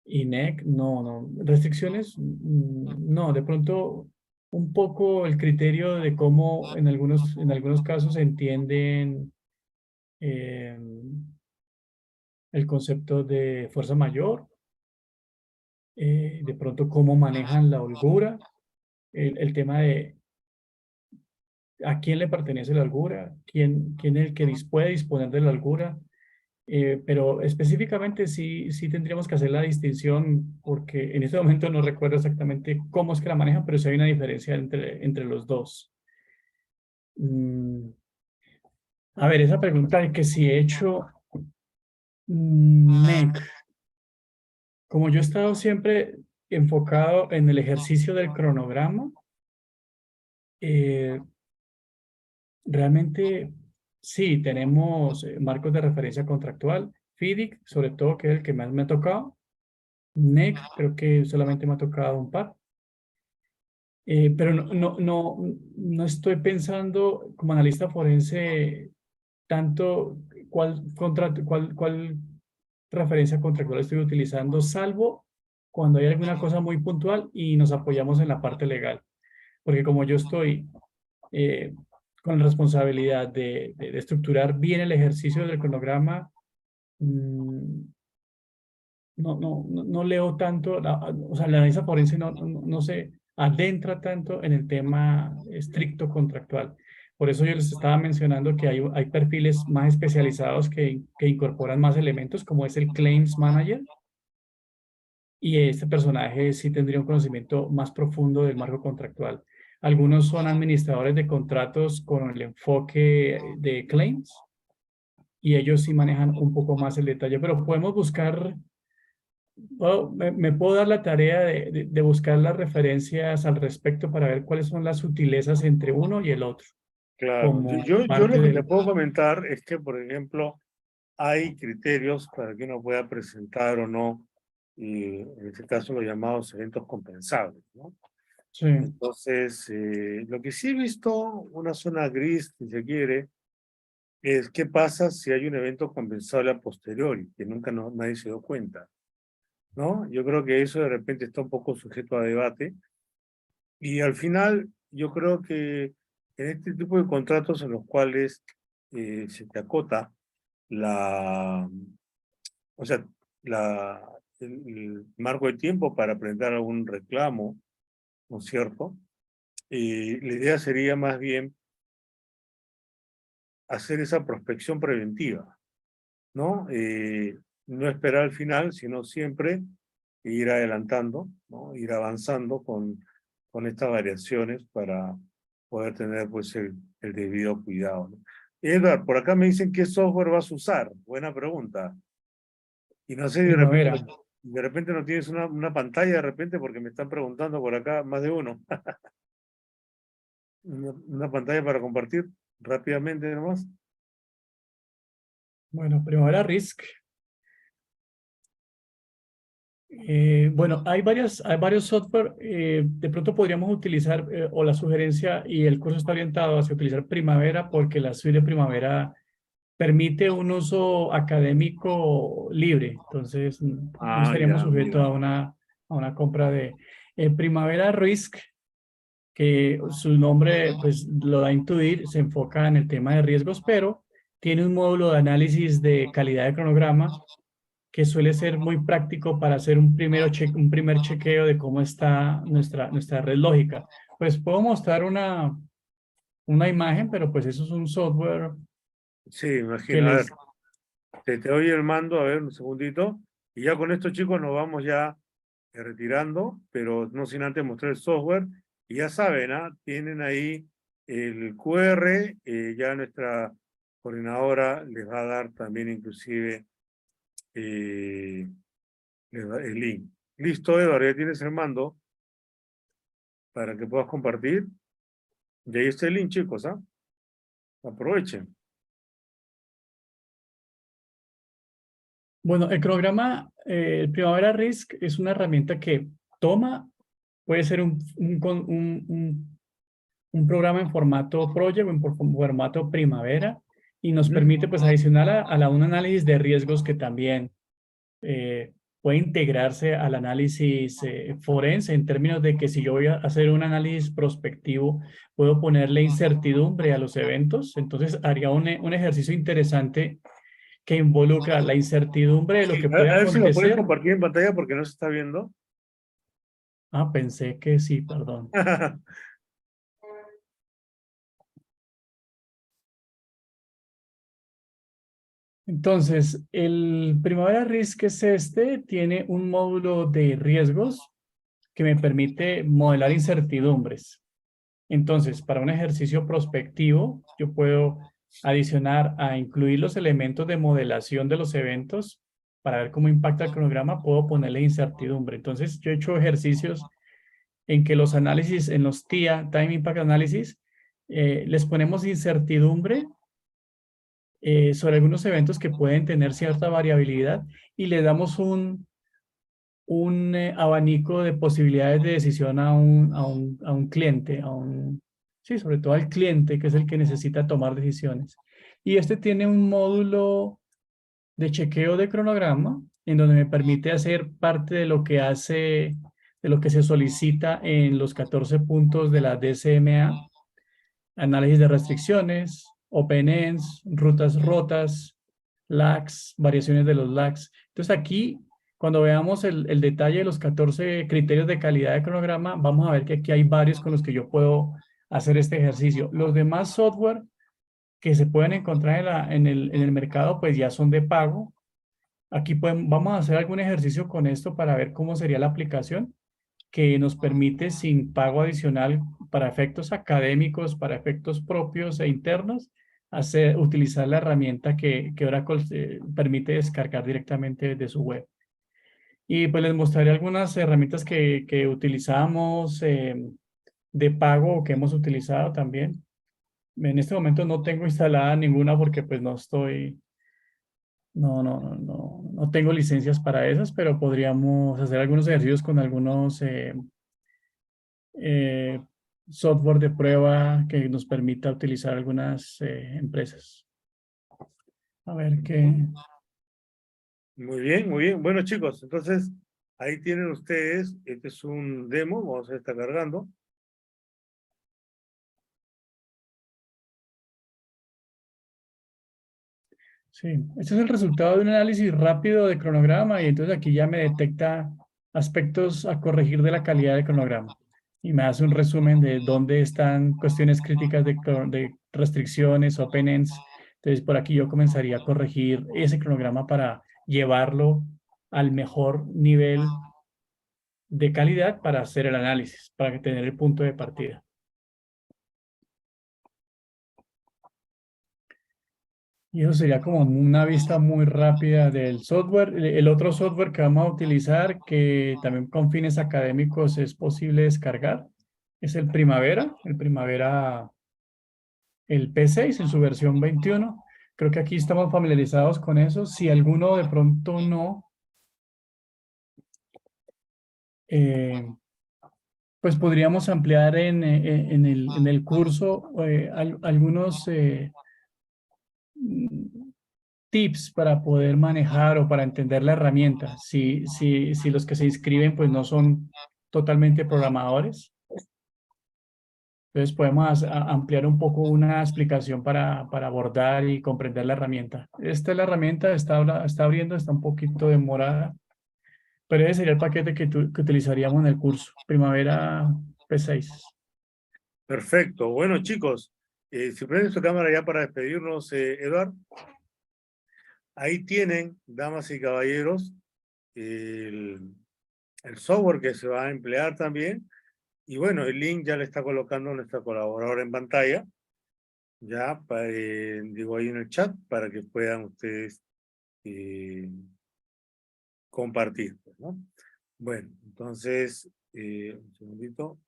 y NEC, no. Restricciones, no, de pronto un poco el criterio de cómo en algunos casos se entienden eh, el concepto de fuerza mayor, de pronto cómo manejan la holgura, el tema de a quién le pertenece la holgura, quién es el que puede disponer de la holgura, pero específicamente sí tendríamos que hacer la distinción porque en este momento no recuerdo exactamente cómo es que la manejan, pero sí hay una diferencia entre los dos. Mm, a ver, esa pregunta de que si he hecho NEC, como yo he estado siempre enfocado en el ejercicio del cronograma, eh, realmente sí, tenemos marcos de referencia contractual, FIDIC, sobre todo, que es el que más me ha tocado. NEC, creo que solamente me ha tocado un par. Pero no estoy pensando como analista forense tanto cuál referencia contractual estoy utilizando, salvo cuando hay alguna cosa muy puntual y nos apoyamos en la parte legal. Porque como yo estoy eh, con la responsabilidad de estructurar bien el ejercicio del cronograma, mm, no leo tanto, o sea, la analista forense no se adentra tanto en el tema estricto contractual. Por eso yo les estaba mencionando que hay perfiles más especializados que incorporan más elementos, como es el Claims Manager, y este personaje sí tendría un conocimiento más profundo del marco contractual. Algunos son administradores de contratos con el enfoque de claims, y ellos sí manejan un poco más el detalle, pero podemos buscar. Me puedo dar la tarea de buscar las referencias al respecto para ver cuáles son las sutilezas entre uno y el otro, Claro, como yo parte lo que te del... puedo comentar es que, por ejemplo, hay criterios para que uno pueda presentar o no, y en este caso los llamados eventos compensables, ¿no? Sí, Entonces, lo que sí he visto, una zona gris, si se quiere, es qué pasa si hay un evento compensable a posteriori, que nunca nadie se dio cuenta, ¿no? Yo creo que eso de repente está un poco sujeto a debate, y al final yo creo que en este tipo de contratos en los cuales se te acota la, o sea, el marco de tiempo para presentar algún reclamo, ¿no es cierto? La idea sería más bien hacer esa prospección preventiva, ¿no? No esperar al final, sino siempre ir adelantando, ¿no? Ir avanzando con estas variaciones para poder tener pues el debido cuidado, ¿no? Edward, por acá me dicen qué software vas a usar. Buena pregunta. Y no sé, primavera. de repente no tienes una pantalla de repente porque me están preguntando por acá más de uno. Una pantalla para compartir rápidamente nomás. Bueno, primavera Risk. Bueno, hay varios software. De pronto podríamos utilizar, o la sugerencia, y el curso está orientado hacia utilizar Primavera porque la suite de Primavera permite un uso académico libre. Entonces, no Ah, estaríamos ya, sujetos mira. a una compra de Primavera Risk, que su nombre pues lo da a intuir, se enfoca en el tema de riesgos, pero tiene un módulo de análisis de calidad de cronograma que suele ser muy práctico para hacer un primer chequeo de cómo está nuestra red lógica. Pues puedo mostrar una imagen, pero pues eso es un software Sí, que imagino. A ver, les... te doy el mando, a ver, un segundito. Y ya con esto, chicos, nos vamos ya retirando, pero no sin antes mostrar el software. Y ya saben, ¿ah? Tienen ahí el QR, ya nuestra coordinadora les va a dar también inclusive eh, el link. Listo, Eduardo, ya tienes el mando para que puedas compartir. Y ahí está el link, chicos, ¿ah? Aprovechen. Bueno, el programa, el Primavera Risk es una herramienta que toma, puede ser un programa en formato Project o en formato Primavera, y nos Ujú. permite pues adicionar un análisis de riesgos que también eh, puede integrarse al análisis forense, en términos de que si yo voy a hacer un análisis prospectivo, puedo ponerle incertidumbre a los eventos. Entonces haría un ejercicio interesante que involucra la incertidumbre de lo Sí, que puede a ver si lo puedes acontecer. compartir en pantalla porque no se está viendo. Ah, pensé que sí, perdón. Entonces, el Primavera Risk es tiene un módulo de riesgos que me permite modelar incertidumbres. Entonces, para un ejercicio prospectivo, yo puedo adicionar a incluir los elementos de modelación de los eventos para ver cómo impacta el cronograma, puedo ponerle incertidumbre. Entonces, yo he hecho ejercicios en que los análisis, en los TIA, Time Impact Analysis, les ponemos incertidumbre sobre algunos eventos que pueden tener cierta variabilidad y le damos un abanico de posibilidades de decisión a un cliente, sí, sobre todo al cliente, que es el que necesita tomar decisiones. Y este tiene un módulo de chequeo de cronograma, en donde me permite hacer parte de lo que hace, de lo que se solicita en los 14 puntos de la DCMA, análisis de restricciones, open ends, rutas rotas, lags, variaciones de los lags. Entonces aquí, cuando veamos el detalle de los 14 criterios de calidad de cronograma, vamos a ver que aquí hay varios con los que yo puedo hacer este ejercicio. Los demás software que se pueden encontrar en el mercado, pues ya son de pago. Aquí vamos a hacer algún ejercicio con esto para ver cómo sería la aplicación que nos permite sin pago adicional para efectos académicos, para efectos propios e internos, utilizar la herramienta que Oracle permite descargar directamente desde su web. Y pues les mostraré algunas herramientas que utilizamos de pago o que hemos utilizado también. En este momento no tengo instalada ninguna porque pues no tengo licencias para esas, pero podríamos hacer algunos ejercicios con algunos eh, software de prueba que nos permita utilizar algunas empresas. A ver qué. Muy bien, muy bien. Bueno, chicos, entonces ahí tienen ustedes, este es un demo, vamos a estar cargando. Sí, este es el resultado de un análisis rápido de cronograma y entonces aquí ya me detecta aspectos a corregir de la calidad de cronograma y me hace un resumen de dónde están cuestiones críticas de restricciones, open ends. Entonces por aquí yo comenzaría a corregir ese cronograma para llevarlo al mejor nivel de calidad para hacer el análisis, para tener el punto de partida. Y eso sería como una vista muy rápida del software. El otro software que vamos a utilizar, que también con fines académicos es posible descargar, es el Primavera, el P6 en su versión 21. Creo que aquí estamos familiarizados con eso. Si alguno de pronto no, eh, pues podríamos ampliar en el curso algunos tips para poder manejar o para entender la herramienta. Si los que se inscriben pues no son totalmente programadores, entonces podemos ampliar un poco una explicación para abordar y comprender la herramienta. Esta es la herramienta, está abriendo, está un poquito demorada, pero ese sería el paquete que utilizaríamos en el curso, Primavera P6. Perfecto. Bueno, chicos, si prenden su cámara ya para despedirnos, Eduard, ahí tienen, damas y caballeros, el software que se va a emplear también. Y bueno, el link ya le está colocando nuestra colaboradora en pantalla. Ya, digo ahí en el chat, para que puedan ustedes compartir, pues, ¿no? Bueno, entonces, un segundito.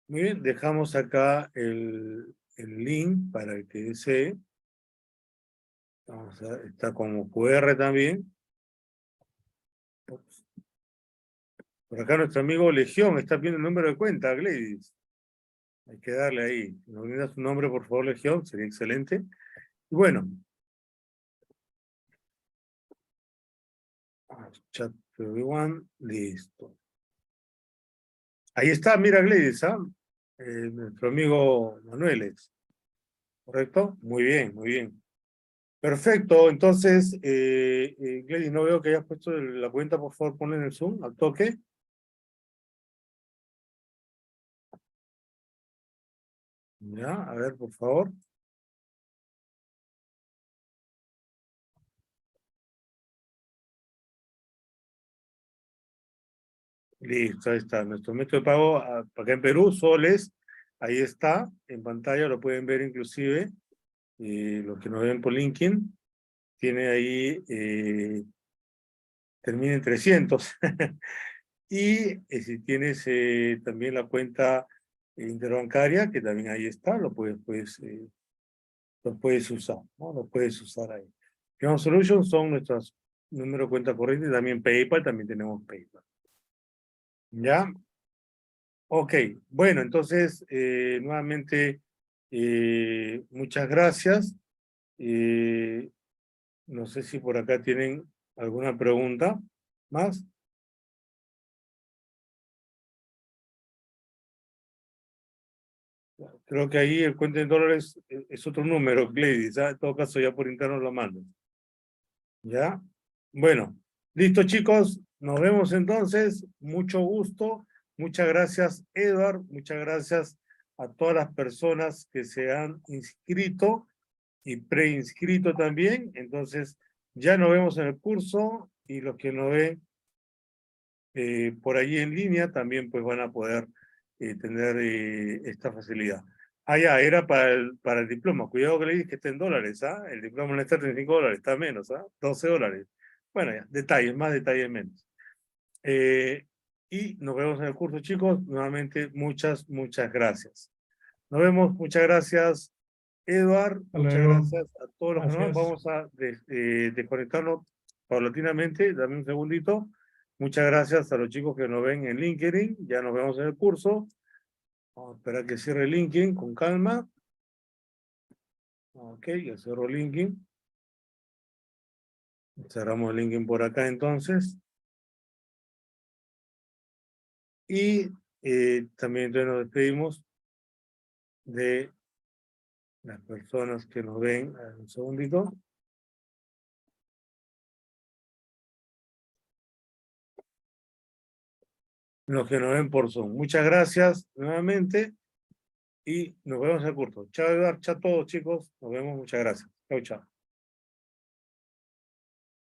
Muy bien, dejamos acá el link para el que desee. Está como QR también. Ups. Por acá nuestro amigo Legión está viendo el número de cuenta, Gladys. Hay que darle ahí. Si nos brinda su nombre, por favor, Legión, sería excelente. Y bueno, chat everyone, listo. Ahí está, mira Gladys, ¿ah? Nuestro amigo Manuel, ¿correcto? Muy bien, muy bien. Perfecto, entonces, Gladys, no veo que hayas puesto la cuenta, por favor, ponle en el Zoom, al toque. Ya, a ver, por favor. Listo, ahí está. Nuestro método de pago, acá en Perú, soles, ahí está, en pantalla lo pueden ver inclusive, los que nos ven por LinkedIn, tiene ahí, termina en 300. Y si tienes también la cuenta interbancaria, que también ahí está, lo puedes usar, ¿no? Lo puedes usar ahí. Cream Solutions son nuestras número de cuenta corriente, también PayPal, también tenemos PayPal. ¿Ya? Ok, bueno, entonces, nuevamente, muchas gracias. No sé si por acá tienen alguna pregunta más. Creo que ahí el cuenta en dólares es otro número, Gladys. En todo caso, ya por interno lo mando. ¿Ya? Bueno, listo, chicos. Nos vemos entonces. Mucho gusto. Muchas gracias, Edward. Muchas gracias a todas las personas que se han inscrito y preinscrito también. Entonces, ya nos vemos en el curso y los que nos ven por ahí en línea también pues van a poder tener esta facilidad. Ah, ya, era para el diploma. Cuidado que le dices que está en dólares, ¿ah? El diploma no está en $35, está menos, ¿ah? $12. Bueno, ya, detalles, más detalles menos. Y nos vemos en el curso, chicos. Nuevamente, muchas gracias. Nos vemos, muchas gracias, Edward. Hasta Muchas luego. gracias a todos los que nos ven. Gracias. Vamos a desconectarnos paulatinamente. Dame un segundito. Muchas gracias a los chicos que nos ven en LinkedIn. Ya nos vemos en el curso. Vamos a esperar que cierre LinkedIn con calma. Ok, ya cerró LinkedIn. Cerramos el LinkedIn por acá entonces. Y también entonces nos despedimos de las personas que nos ven. Un segundito. Los que nos ven por Zoom. Muchas gracias nuevamente. Y nos vemos en el curso. Chao, Eduardo. Chao a todos, chicos. Nos vemos. Muchas gracias. Chao, chao.